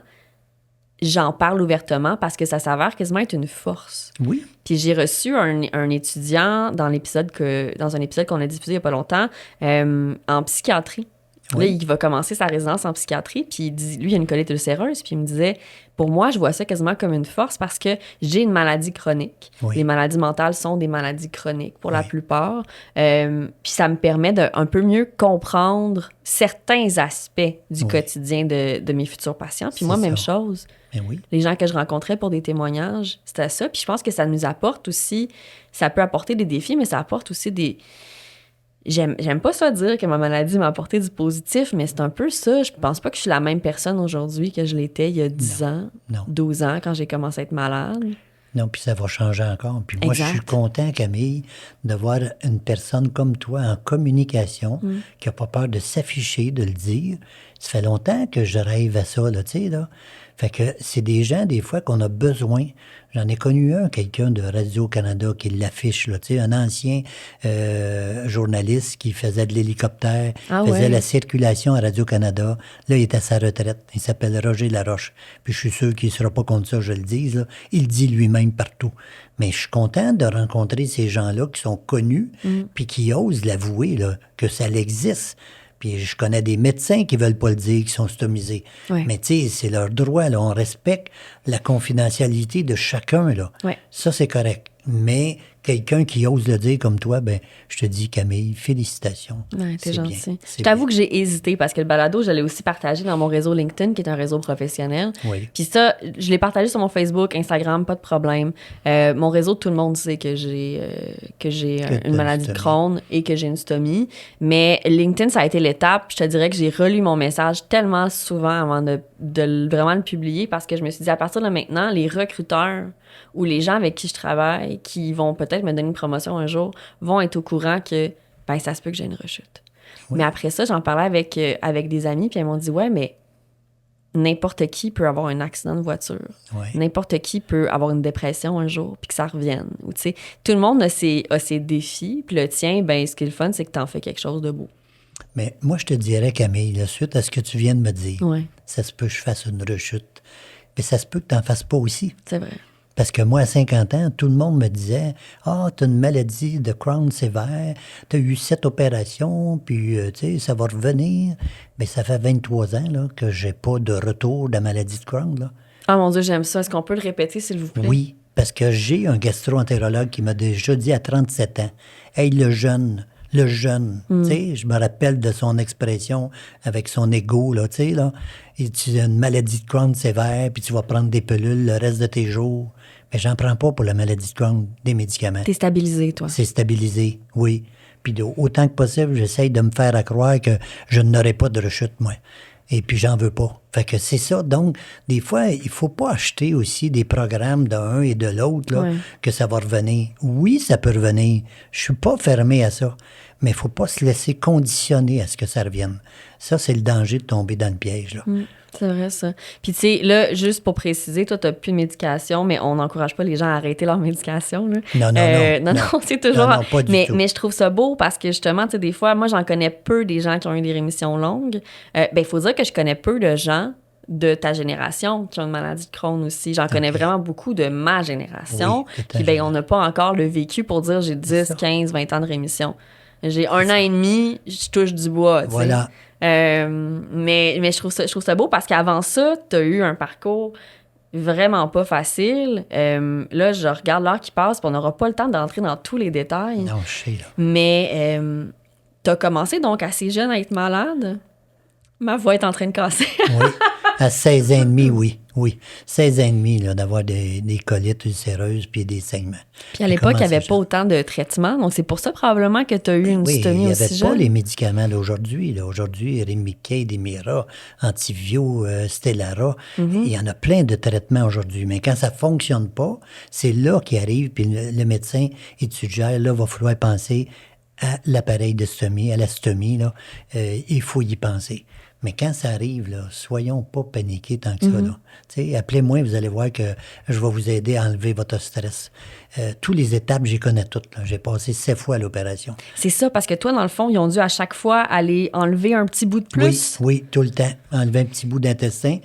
j'en parle ouvertement parce que ça s'avère quasiment être une force. Oui. Puis j'ai reçu un étudiant dans un épisode qu'on a diffusé il n'y a pas longtemps, en psychiatrie. Oui. Là, il va commencer sa résidence en psychiatrie, puis il dit, lui, il a une colite ulcéreuse, puis il me disait, pour moi, je vois ça quasiment comme une force parce que j'ai une maladie chronique. Oui. Les maladies mentales sont des maladies chroniques pour la plupart. Puis ça me permet de un peu mieux comprendre certains aspects du quotidien de mes futurs patients. Puis moi, même chose. Ben oui. Les gens que je rencontrais pour des témoignages, c'était ça. Puis je pense que ça nous apporte aussi, ça peut apporter des défis, mais ça apporte aussi des... J'aime pas ça dire que ma maladie m'a apporté du positif, mais c'est un peu ça. Je pense pas que je suis la même personne aujourd'hui que je l'étais il y a 10 ans, 12 ans, quand j'ai commencé à être malade. Non, puis ça va changer encore. Puis moi, je suis content, Camille, de voir une personne comme toi en communication, qui n'a pas peur de s'afficher, de le dire. Ça fait longtemps que je rêve à ça, là, tu sais, là. Fait que c'est des gens, des fois, qu'on a besoin. J'en ai connu quelqu'un de Radio-Canada qui l'affiche, là, tu sais, un ancien journaliste qui faisait de l'hélicoptère, faisait la circulation à Radio-Canada. Là, il est à sa retraite. Il s'appelle Roger Laroche. Puis je suis sûr qu'il ne sera pas contre ça, je le dise, là. Il le dit lui-même partout. Mais je suis content de rencontrer ces gens-là qui sont connus, puis qui osent l'avouer, là, que ça existe. Puis je connais des médecins qui veulent pas le dire, qui sont stomisés. Ouais. Mais tu sais, c'est leur droit, là. On respecte la confidentialité de chacun, là. Ouais. Ça, c'est correct. Mais quelqu'un qui ose le dire comme toi, ben, je te dis, Camille, félicitations. Ouais, t'es C'est gentil. bien. Je t'avoue que j'ai hésité parce que le balado, je l'ai aussi partagé dans mon réseau LinkedIn, qui est un réseau professionnel. Oui. Puis ça, je l'ai partagé sur mon Facebook, Instagram, pas de problème. Mon réseau, tout le monde sait que j'ai une maladie de Crohn et que j'ai une stomie. Mais LinkedIn, ça a été l'étape. Je te dirais que j'ai relu mon message tellement souvent avant de vraiment le publier parce que je me suis dit, à partir de maintenant, les recruteurs ou les gens avec qui je travaille, qui vont peut-être me donner une promotion un jour, vont être au courant que ben ça se peut que j'ai une rechute. Oui. Mais après ça, j'en parlais avec des amis, puis ils m'ont dit, ouais, mais n'importe qui peut avoir un accident de voiture. Ouais. N'importe qui peut avoir une dépression un jour, puis que ça revienne. Ou, tu sais, tout le monde a ses défis, puis le tien, ben ce qui est le fun, c'est que t'en fais quelque chose de beau. Mais moi, je te dirais, Camille, là, suite à ce que tu viens de me dire, ça se peut que je fasse une rechute, mais ça se peut que tu n'en fasses pas aussi. C'est vrai. Parce que moi, à 50 ans, tout le monde me disait « Ah, tu as une maladie de Crohn sévère, tu as eu 7 opérations, puis, tu sais, ça va revenir. » Mais ça fait 23 ans là, que j'ai pas de retour de la maladie de Crohn. Là. Ah mon Dieu, j'aime ça. Est-ce qu'on peut le répéter, s'il vous plaît? Oui, parce que j'ai un gastro-entérologue qui m'a déjà dit à 37 ans « Hey, le jeune, tu sais, je me rappelle de son expression avec son ego, là, tu sais, là. Et tu as une maladie de Crohn sévère, puis tu vas prendre des pilules le reste de tes jours. Mais j'en prends pas pour la maladie de Crohn, des médicaments. T'es stabilisé, toi. C'est stabilisé, oui. Puis autant que possible, j'essaye de me faire à croire que je n'aurai pas de rechute, moi. Et puis, j'en veux pas. Fait que c'est ça. Donc, des fois, il faut pas acheter aussi des programmes d'un et de l'autre, là, que ça va revenir. Oui, ça peut revenir. Je suis pas fermé à ça. Mais il faut pas se laisser conditionner à ce que ça revienne. Ça, c'est le danger de tomber dans le piège, là. C'est vrai, ça. Puis, tu sais, là, juste pour préciser, toi, tu n'as plus de médication, mais on n'encourage pas les gens à arrêter leur médication. Là. Non, c'est toujours... Non, pas du tout. Mais je trouve ça beau parce que, justement, tu sais, des fois, moi, j'en connais peu des gens qui ont eu des rémissions longues. Il faut dire que je connais peu de gens de ta génération qui ont une maladie de Crohn aussi. J'en connais vraiment beaucoup de ma génération. Puis, ben, on n'a pas encore le vécu pour dire j'ai 10, 15, 20 ans de rémission. J'ai un an et demi, je touche du bois. Voilà. Mais je trouve ça beau parce qu'avant ça, tu as eu un parcours vraiment pas facile. Là, je regarde l'heure qui passe, puis on n'aura pas le temps d'entrer dans tous les détails. Non, je sais, là. Mais tu as commencé donc assez jeune à être malade. Ma voix est en train de casser. Oui. À 16 ans et demi, oui. Oui. 16 ans et demi, là, d'avoir des colites ulcéreuses puis des saignements. Puis à l'époque, il n'y avait pas autant de traitements. Donc, c'est pour ça probablement que tu as eu une dystomie aussi jeune. Il n'y avait pas les médicaments d'aujourd'hui. Là. Aujourd'hui, Remicade, Emira, Antivio, Stellara, il y en a plein de traitements aujourd'hui. Mais quand ça ne fonctionne pas, c'est là qu'il arrive, puis le médecin, il te suggère, là, il va falloir penser à l'appareil de stomie, à la stomie, là. Il faut y penser. Mais quand ça arrive, là, soyons pas paniqués tant que ça. Là. T'sais, appelez-moi, vous allez voir que je vais vous aider à enlever votre stress. Toutes les étapes, j'y connais toutes. Là. J'ai passé 7 fois à l'opération. C'est ça, parce que toi, dans le fond, ils ont dû à chaque fois aller enlever un petit bout de plus? Oui, tout le temps. Enlever un petit bout d'intestin.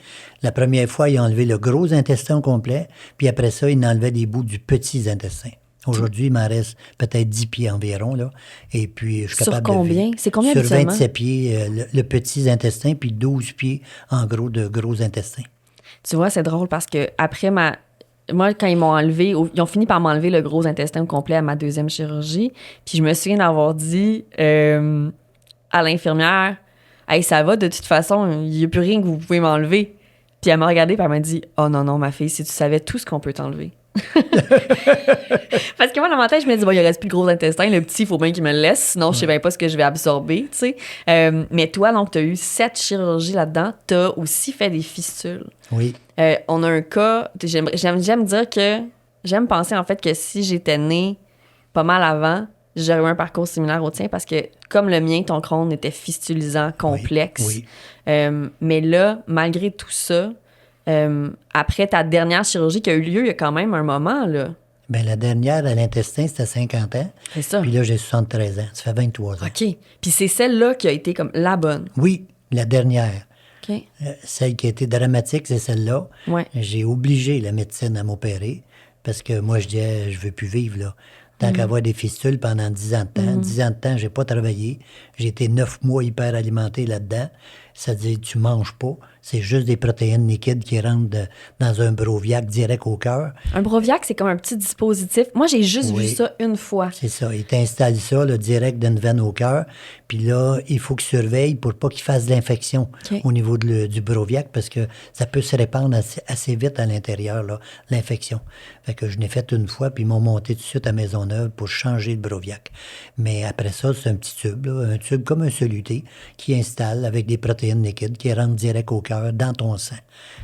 La première fois, ils ont enlevé le gros intestin au complet, puis après ça, ils enlevaient des bouts du petit intestin. Aujourd'hui, il m'en reste peut-être 10 pieds environ, là. Et puis, je suis capable de combien? C'est combien sur habituellement? 27 pieds, le petit intestin, puis 12 pieds, en gros, de gros intestin. Tu vois, c'est drôle parce que après moi, quand ils m'ont enlevé, ils ont fini par m'enlever le gros intestin au complet à ma deuxième chirurgie. Puis je me souviens d'avoir dit à l'infirmière, « Hey, ça va, de toute façon, il n'y a plus rien que vous pouvez m'enlever. » Puis elle m'a regardée et elle m'a dit, « Oh non, ma fille, si tu savais tout ce qu'on peut t'enlever. » Parce que moi, dans ma tête, je me dis, bon, il reste plus le gros intestin, le petit, il faut bien qu'il me le laisse, sinon je sais bien pas ce que je vais absorber, tu sais. Mais toi, donc, tu as eu 7 chirurgies là-dedans, tu as aussi fait des fistules. Oui. On a un cas, j'aime dire que, j'aime penser en fait que si j'étais née pas mal avant, j'aurais eu un parcours similaire au tien parce que, comme le mien, ton crâne était fistulisant, complexe. Oui. Mais là, malgré tout ça, après ta dernière chirurgie qui a eu lieu il y a quand même un moment, là. Bien, la dernière à l'intestin, c'était 50 ans. C'est ça. Puis là, j'ai 73 ans. Ça fait 23 ans. OK. Puis c'est celle-là qui a été comme la bonne. Oui, la dernière. OK. Celle qui a été dramatique, c'est celle-là. Ouais. J'ai obligé la médecine à m'opérer parce que moi, je disais, je veux plus vivre, là. Tant qu'avoir des fistules pendant 10 ans de temps. 10 ans de temps, j'ai pas travaillé. J'ai été 9 mois hyper alimenté là-dedans. Ça veut dire, tu manges pas. C'est juste des protéines liquides qui rentrent dans un Broviac direct au cœur. Un Broviac, c'est comme un petit dispositif. Moi, j'ai juste vu ça une fois. C'est ça. Il t'installe ça, là, direct d'une veine au cœur. Puis là, il faut qu'il surveille pour pas qu'il fasse de l'infection au niveau du Broviac parce que ça peut se répandre assez vite à l'intérieur, là, l'infection. Fait que je l'ai fait une fois, puis ils m'ont monté tout de suite à Maisonneuve pour changer le Broviac. Mais après ça, c'est un petit tube, là, un tube comme un soluté qui installe avec des protéines liquides qui rentrent direct au cœur, dans ton sang.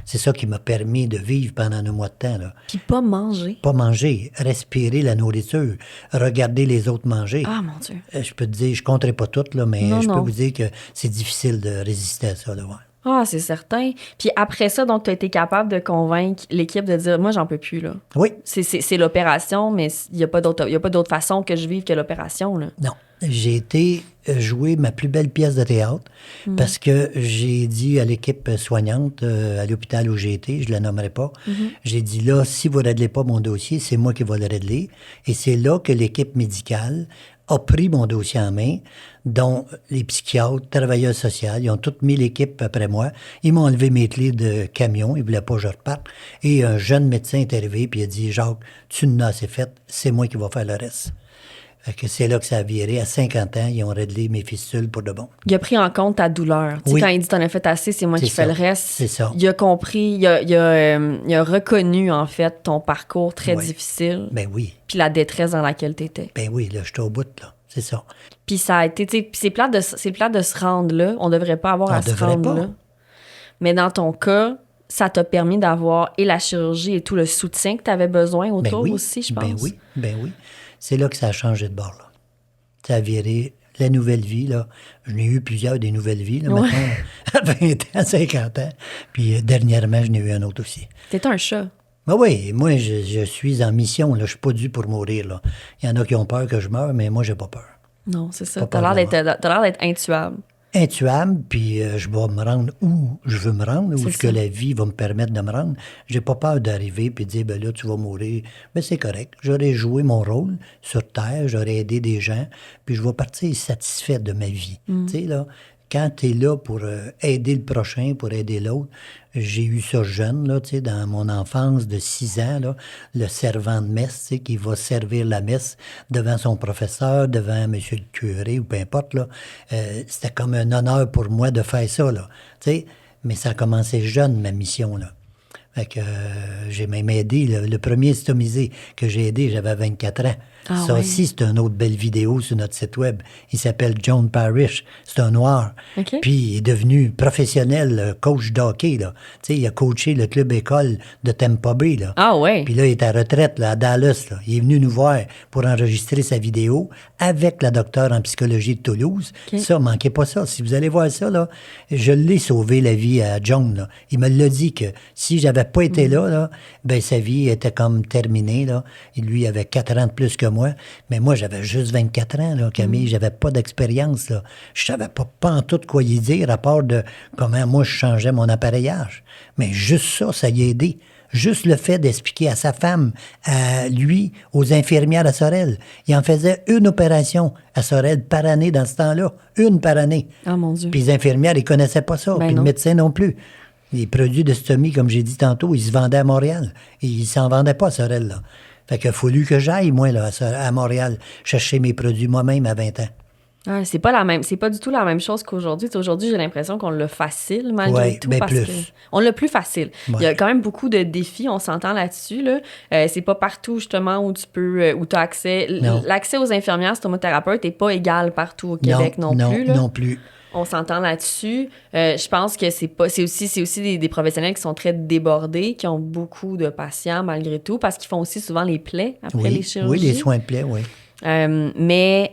C'est ça qui m'a permis de vivre pendant un mois de temps, là. Puis pas manger. Pas manger, respirer la nourriture, regarder les autres manger. Ah, mon Dieu. Je peux te dire, je compterai pas toutes, là, mais je peux vous dire que c'est difficile de résister à ça, là, ouais. Ah, c'est certain. Puis après ça, donc, tu as été capable de convaincre l'équipe de dire, moi, j'en peux plus, là. Oui. C'est l'opération, mais il n'y a pas d'autre façon que je vive que l'opération, là. Non. J'ai été jouer ma plus belle pièce de théâtre parce que j'ai dit à l'équipe soignante à l'hôpital où j'ai été, je ne la nommerai pas, j'ai dit là, si vous ne réglez pas mon dossier, c'est moi qui vais le régler. Et c'est là que l'équipe médicale a pris mon dossier en main, dont les psychiatres, travailleurs sociaux, ils ont toutes mis l'équipe après moi. Ils m'ont enlevé mes clés de camion, ils ne voulaient pas que je reparte. Et un jeune médecin est arrivé et il a dit, Jacques, tu n'as assez fait, c'est moi qui vais faire le reste. Fait que c'est là que ça a viré. À 50 ans, ils ont réglé mes fistules pour de bon. Il a pris en compte ta douleur. Tu sais, quand il dit « t'en as fait assez, c'est moi qui fais le reste », c'est ça. Il a compris, il a reconnu, en fait, ton parcours très difficile. Ben oui. Puis la détresse dans laquelle t'étais. Ben oui, là, j'étais au bout, là. C'est ça. Puis ça a été, tu sais, c'est plate de se rendre là. On devrait pas avoir à se rendre là. Mais dans ton cas, ça t'a permis d'avoir et la chirurgie et tout le soutien que tu avais besoin autour aussi, je pense. Ben oui. C'est là que ça a changé de bord, là. Ça a viré la nouvelle vie, là. Je n'ai eu plusieurs des nouvelles vies, là, maintenant, à 20 ans, 50 ans. Puis dernièrement, je n'ai eu un autre aussi. T'es un chat. Ben oui, moi, je suis en mission, là. Je suis pas dû pour mourir, là. Il y en a qui ont peur que je meure, mais moi, j'ai pas peur. Non, c'est ça. T'as l'air d'être intuable. Intuable, puis je vais me rendre où je veux me rendre, où ce que la vie va me permettre de me rendre. J'ai pas peur d'arriver puis de dire, ben là, tu vas mourir. Ben c'est correct. J'aurais joué mon rôle sur Terre, j'aurais aidé des gens, puis je vais partir satisfait de ma vie. Tu sais, là, quand tu es là pour aider le prochain, pour aider l'autre, j'ai eu ça jeune, là, tu sais, dans mon enfance de 6 ans, là, le servant de messe, tu sais, qui va servir la messe devant son professeur, devant monsieur le curé ou peu importe, là. C'était comme un honneur pour moi de faire ça, là. Tu sais, Mais ça a commencé jeune, ma mission, là. Fait que j'ai même aidé, le premier stomisé que j'ai aidé, j'avais 24 ans. Ah Ça ouais. aussi, c'est une autre belle vidéo sur notre site web. Il s'appelle John Parrish. C'est un noir. OK. Puis il est devenu professionnel, coach d'hockey, là. Tu sais, il a coaché le club école de Tampa Bay, là. Ah ouais. Puis là, il est à retraite, là, à Dallas, là. Il est venu nous voir pour enregistrer sa vidéo avec la docteure en psychologie de Toulouse. OK. Ça, manquez pas ça. Si vous allez voir ça, là, je l'ai sauvé la vie à John, là. Il me l'a dit que si j'avais pas été là, ben sa vie était comme terminée, là. Et lui, il avait 4 ans de plus que moi. Mais moi, j'avais juste 24 ans, là, Camille. J'avais pas d'expérience, là. Je savais pas en tout quoi y dire, à part de comment moi je changeais mon appareillage. Mais juste ça y a aidé. Juste le fait d'expliquer à sa femme, à lui, aux infirmières à Sorel. Il en faisait une opération à Sorel par année dans ce temps-là. Une par année. Ah, mon Dieu. Puis les infirmières, ils connaissaient pas ça. Ben Puis non. le médecin non plus. Les produits de stomie, comme j'ai dit tantôt, ils se vendaient à Montréal. Et ils s'en vendaient pas à Sorel, là. Fait qu'il a fallu que j'aille, moi, là, à Montréal, chercher mes produits moi-même à 20 ans. Ah, c'est pas du tout la même chose qu'aujourd'hui. Tu sais, aujourd'hui, j'ai l'impression qu'on l'a facile malgré Ouais, tout. ben parce plus. que on l'a plus facile. Ouais. Il y a quand même beaucoup de défis, on s'entend là-dessus. Là. C'est pas partout, justement, où tu peux, où tu as accès. Non. L'accès aux infirmières stomothérapeutes n'est pas égal partout au Québec non plus. Là. Non plus. On s'entend là-dessus. Je pense que c'est aussi des professionnels qui sont très débordés, qui ont beaucoup de patients malgré tout, parce qu'ils font aussi souvent les plaies après les chirurgies. Oui, les soins de plaie, oui. Mais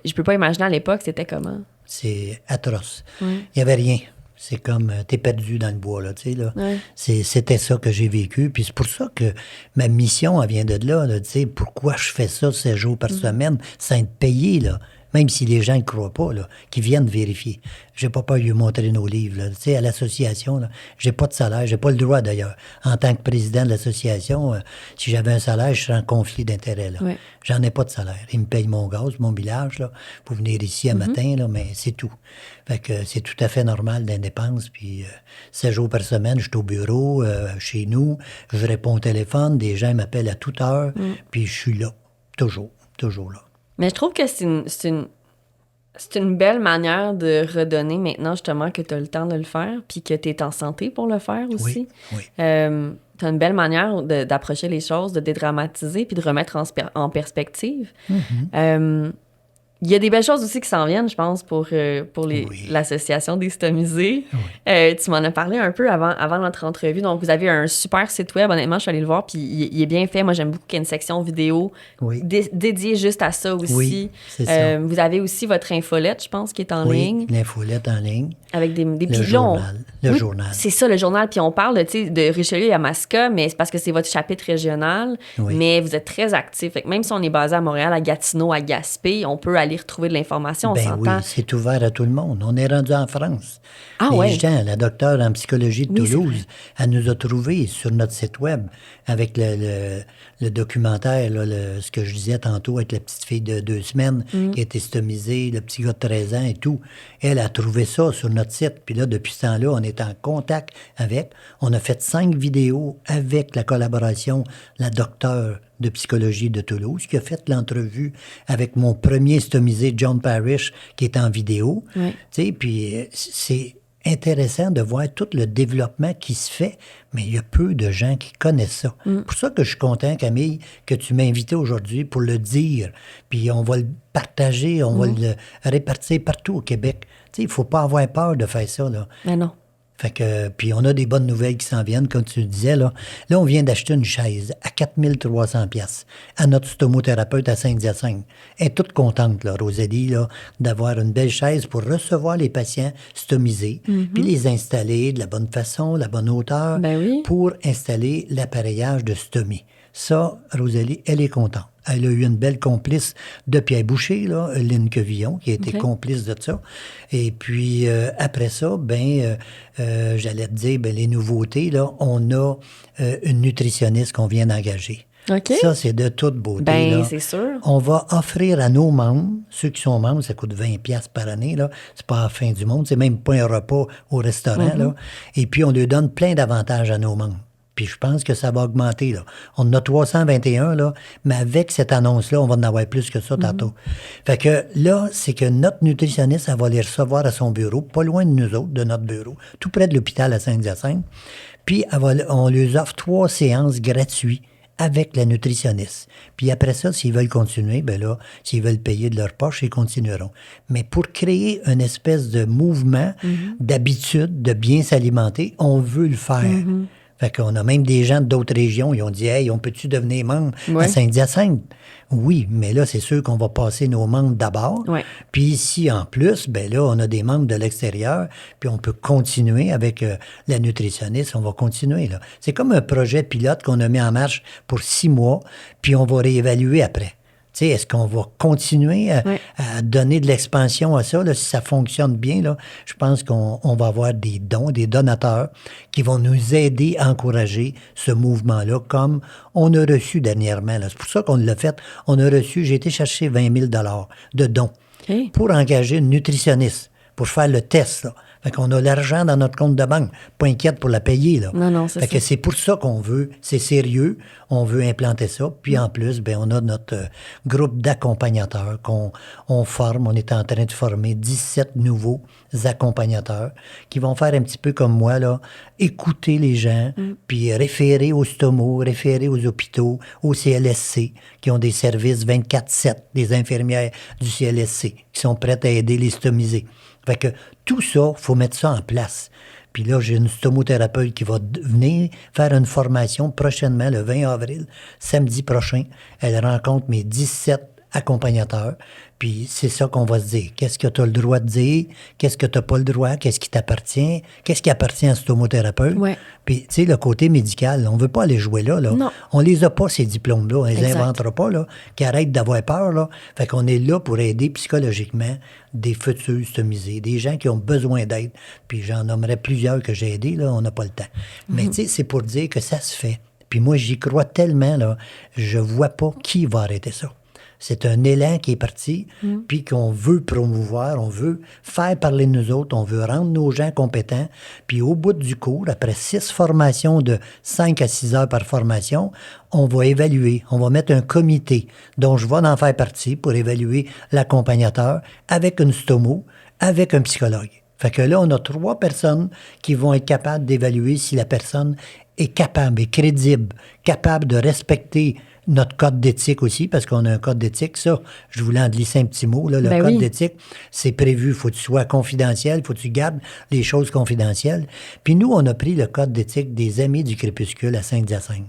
je peux pas imaginer à l'époque, c'était comment. C'est atroce. Ouais. Il n'y avait rien. C'est comme, t'es perdu dans le bois, là, tu sais, là. Ouais. C'était ça que j'ai vécu. Puis c'est pour ça que ma mission, elle vient de là, tu sais. Pourquoi je fais ça 7 jours par semaine sans être payé, là? Même si les gens ne croient pas, là, qui viennent vérifier. J'ai pas peur de lui montrer nos livres, là. Tu sais, à l'association, là, j'ai pas de salaire. J'ai pas le droit, d'ailleurs. En tant que président de l'association, si j'avais un salaire, je serais en conflit d'intérêt, là. Ouais. J'en ai pas de salaire. Ils me payent mon gaz, mon village, là, pour venir ici à matin, là, mais c'est tout. Fait que c'est tout à fait normal d'indépendance. Puis 7 jours par semaine, je suis au bureau, chez nous, je réponds au téléphone, des gens m'appellent à toute heure, puis je suis là. Toujours là. Mais je trouve que c'est une belle manière de redonner maintenant, justement, que tu as le temps de le faire, puis que tu es en santé pour le faire aussi. Oui. Tu as une belle manière d'approcher les choses, de dédramatiser, puis de remettre en perspective. Il y a des belles choses aussi qui s'en viennent, je pense, pour l'association des stomisés. Tu m'en as parlé un peu avant notre entrevue. Donc, vous avez un super site web. Honnêtement, je suis allée le voir, puis il est bien fait. Moi, j'aime beaucoup qu'il y ait une section vidéo dédiée juste à ça aussi. Oui, c'est ça. Vous avez aussi votre infolette, je pense, qui est en ligne. Oui, l'infolette en ligne. Avec des Le puis là, journal. Le journal. C'est ça, le journal. Puis on parle de Richelieu et Yamaska, mais c'est parce que c'est votre chapitre régional. Oui. Mais vous êtes très actif. Fait que même si on est basé à Montréal, à Gatineau, à Gaspé, on peut aller retrouver de l'information. On Ben s'entend. oui, c'est ouvert à tout le monde. On est rendu en France. Ah Les ouais. gens, la docteure en psychologie de Oui, c'est Toulouse, elle nous a trouvés sur notre site web avec le documentaire, là, ce que je disais tantôt avec la petite fille de 2 semaines qui a été stomisée, le petit gars de 13 ans et tout. Elle a trouvé ça sur notre site. Puis là, depuis ce temps-là, on est en contact avec. On a fait 5 vidéos avec la collaboration de la docteure de psychologie de Toulouse, qui a fait l'entrevue avec mon premier stomisé, John Parrish, qui est en vidéo. Oui. Tu sais, puis c'est intéressant de voir tout le développement qui se fait, mais il y a peu de gens qui connaissent ça. C'est pour ça que je suis content, Camille, que tu m'as invité aujourd'hui pour le dire. Puis on va le partager, on va le répartir partout au Québec. Tu sais, il ne faut pas avoir peur de faire ça, là. Mais non. Fait que, puis on a des bonnes nouvelles qui s'en viennent, comme tu le disais, là. Là, on vient d'acheter une chaise à 4300 pièces à notre stomothérapeute à Saint-Hyacinthe. Elle est toute contente, là, Rosalie, là, d'avoir une belle chaise pour recevoir les patients stomisés, puis les installer de la bonne façon, la bonne hauteur, Ben oui. pour installer l'appareillage de stomie. Ça, Rosalie, elle est contente. Elle a eu une belle complice de Pierre Boucher, là, Lynne Quevillon, qui a été complice de ça. Et puis, après ça, j'allais te dire, les nouveautés, là, on a une nutritionniste qu'on vient d'engager. OK. Ça, c'est de toute beauté. Ben, là. c'est sûr. On va offrir à nos membres, ceux qui sont membres, ça coûte 20$ par année, là. C'est pas la fin du monde, c'est même pas un repas au restaurant, là. Et puis, on leur donne plein d'avantages à nos membres. Puis je pense que ça va augmenter, là. On en a 321, là, mais avec cette annonce-là, on va en avoir plus que ça tantôt. Fait que là, c'est que notre nutritionniste, elle va les recevoir à son bureau, pas loin de nous autres, de notre bureau, tout près de l'hôpital à Saint-Hyacinthe. Puis on leur offre 3 séances gratuites avec la nutritionniste. Puis après ça, s'ils veulent continuer, ben là, s'ils veulent payer de leur poche, ils continueront. Mais pour créer une espèce de mouvement, d'habitude, de bien s'alimenter, on veut le faire. Fait qu'on a même des gens d'autres régions, ils ont dit « Hey, on peut-tu devenir membre à Saint-Hyacinthe? » Oui, mais là, c'est sûr qu'on va passer nos membres d'abord. Ouais. Puis ici, en plus, ben là, on a des membres de l'extérieur, puis on peut continuer avec la nutritionniste, on va continuer, là. C'est comme un projet pilote qu'on a mis en marche pour 6 mois, puis on va réévaluer après. Tu sais, est-ce qu'on va continuer à donner de l'expansion à ça? Là, si ça fonctionne bien, là, je pense qu'on va avoir des dons, des donateurs qui vont nous aider à encourager ce mouvement-là, comme on a reçu dernièrement. Là. C'est pour ça qu'on l'a fait. On a reçu, j'ai été chercher 20 000 de dons pour engager une nutritionniste, pour faire le test, là. Fait qu'on a l'argent dans notre compte de banque. Pas inquiète pour la payer, là. Non, c'est fait ça. que c'est pour ça qu'on veut, c'est sérieux, on veut implanter ça. Puis en plus, ben on a notre groupe d'accompagnateurs qu'on forme. On est en train de former 17 nouveaux accompagnateurs qui vont faire un petit peu comme moi, là, écouter les gens, puis référer aux stomos, référer aux hôpitaux, aux CLSC, qui ont des services 24/7, des infirmières du CLSC, qui sont prêtes à aider les stomisés. Fait que tout ça, il faut mettre ça en place. Puis là, j'ai une stomothérapeute qui va venir faire une formation prochainement, le 20 avril, samedi prochain. Elle rencontre mes 17 accompagnateurs. Puis c'est ça qu'on va se dire. Qu'est-ce que tu as le droit de dire? Qu'est-ce que tu n'as pas le droit? Qu'est-ce qui t'appartient? Qu'est-ce qui appartient à un stomothérapeute? Ouais. Puis, tu sais, le côté médical, on ne veut pas aller jouer là. Non. On les a pas, ces diplômes-là. On les Exact. inventera pas, là. Qui arrêtent d'avoir peur, là. Fait qu'on est là pour aider psychologiquement des futurs stomisés, des gens qui ont besoin d'aide. Puis j'en nommerai plusieurs que j'ai aidés, là. On n'a pas le temps. Mais, tu sais, c'est pour dire que ça se fait. Puis moi, j'y crois tellement, là. Je vois pas qui va arrêter ça. C'est un élan qui est parti, puis qu'on veut promouvoir, on veut faire parler de nous autres, on veut rendre nos gens compétents. Puis au bout du cours, après 6 formations de 5 à 6 heures par formation, on va évaluer, on va mettre un comité dont je vais en faire partie pour évaluer l'accompagnateur avec une stomo, avec un psychologue. Fait que là, on a 3 personnes qui vont être capables d'évaluer si la personne est capable, est crédible, capable de respecter notre code d'éthique aussi, parce qu'on a un code d'éthique, ça, je voulais en glisser un petit mot, là, le code d'éthique, c'est prévu, il faut que tu sois confidentiel, il faut que tu gardes les choses confidentielles. Puis nous, on a pris le code d'éthique des Amis du Crépuscule à Saint-Hyacinthe.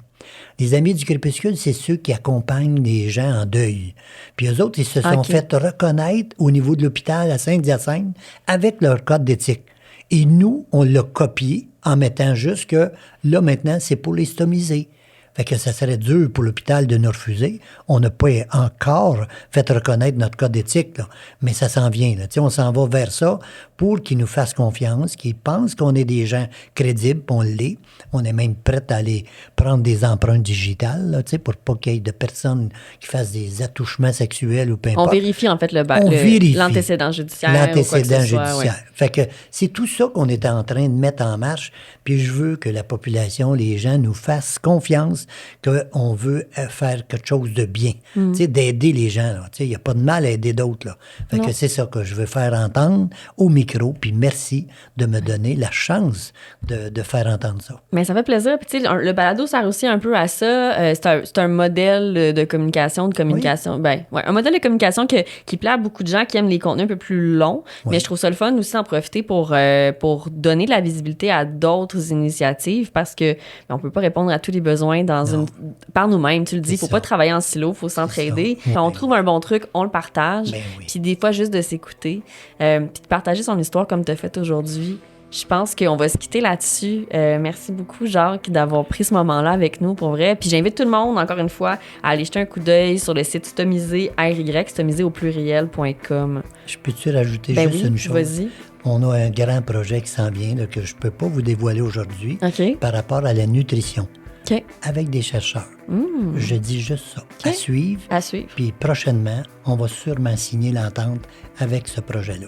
Les Amis du Crépuscule, c'est ceux qui accompagnent les gens en deuil. Puis eux autres, ils se sont fait reconnaître au niveau de l'hôpital à Saint-Hyacinthe avec leur code d'éthique. Et nous, on l'a copié en mettant juste que, là, maintenant, c'est pour les stomisés. Fait que ça serait dur pour l'hôpital de nous refuser. On n'a pas encore fait reconnaître notre code d'éthique, là. Mais ça s'en vient, là. Tu sais, on s'en va vers ça pour qu'ils nous fassent confiance, qu'ils pensent qu'on est des gens crédibles, puis on l'est. On est même prêt à aller prendre des empreintes digitales, là, tu sais, pour pas qu'il y ait de personnes qui fassent des attouchements sexuels ou peu importe. On vérifie, en fait, l'antécédent judiciaire. L'antécédent judiciaire. Ouais. Fait que c'est tout ça qu'on est en train de mettre en marche. Puis je veux que la population, les gens nous fassent confiance qu'on veut faire quelque chose de bien. Tu sais, d'aider les gens, là. Tu sais, il n'y a pas de mal à aider d'autres, là. Fait que c'est ça que je veux faire entendre au micro. Puis merci de me donner la chance de faire entendre ça. Mais ça fait plaisir. Puis tu sais, le balado sert aussi un peu à ça. C'est un modèle de communication, oui. Ben, ouais, un modèle de communication qui plaît à beaucoup de gens qui aiment les contenus un peu plus longs. Oui. Mais je trouve ça le fun aussi d'en profiter pour donner de la visibilité à d'autres initiatives parce que on peut pas répondre à tous les besoins par nous-mêmes. Tu le dis, il faut pas travailler en silo, il faut s'entraider. Quand on trouve un bon truc, on le partage. Puis des fois, juste de s'écouter, puis de partager son histoire comme tu as fait aujourd'hui. Je pense qu'on va se quitter là-dessus. Merci beaucoup, Jacques, d'avoir pris ce moment-là avec nous, pour vrai. Puis j'invite tout le monde, encore une fois, à aller jeter un coup d'œil sur le site Stomisé, stomisé au pluriel.com. Je peux-tu rajouter juste une chose? Vas-y. On a un grand projet qui s'en vient, là, que je peux pas vous dévoiler aujourd'hui, par rapport à la nutrition. Avec des chercheurs. Je dis juste ça. À suivre. Puis prochainement, on va sûrement signer l'entente avec ce projet-là,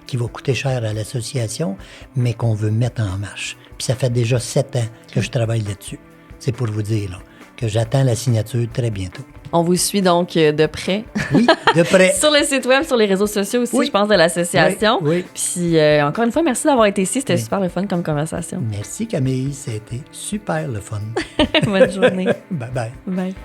qui va coûter cher à l'association, mais qu'on veut mettre en marche. Puis ça fait déjà 7 ans que je travaille là-dessus. c'est pour vous dire là, que j'attends la signature très bientôt. On vous suit donc de près. Oui, de près. Sur le site web, sur les réseaux sociaux aussi, Oui. je pense, de l'association. Oui. Puis, encore une fois, merci d'avoir été ici. C'était super le fun comme conversation. Merci Camille, c'était super le fun. Bonne journée. Bye bye. Bye.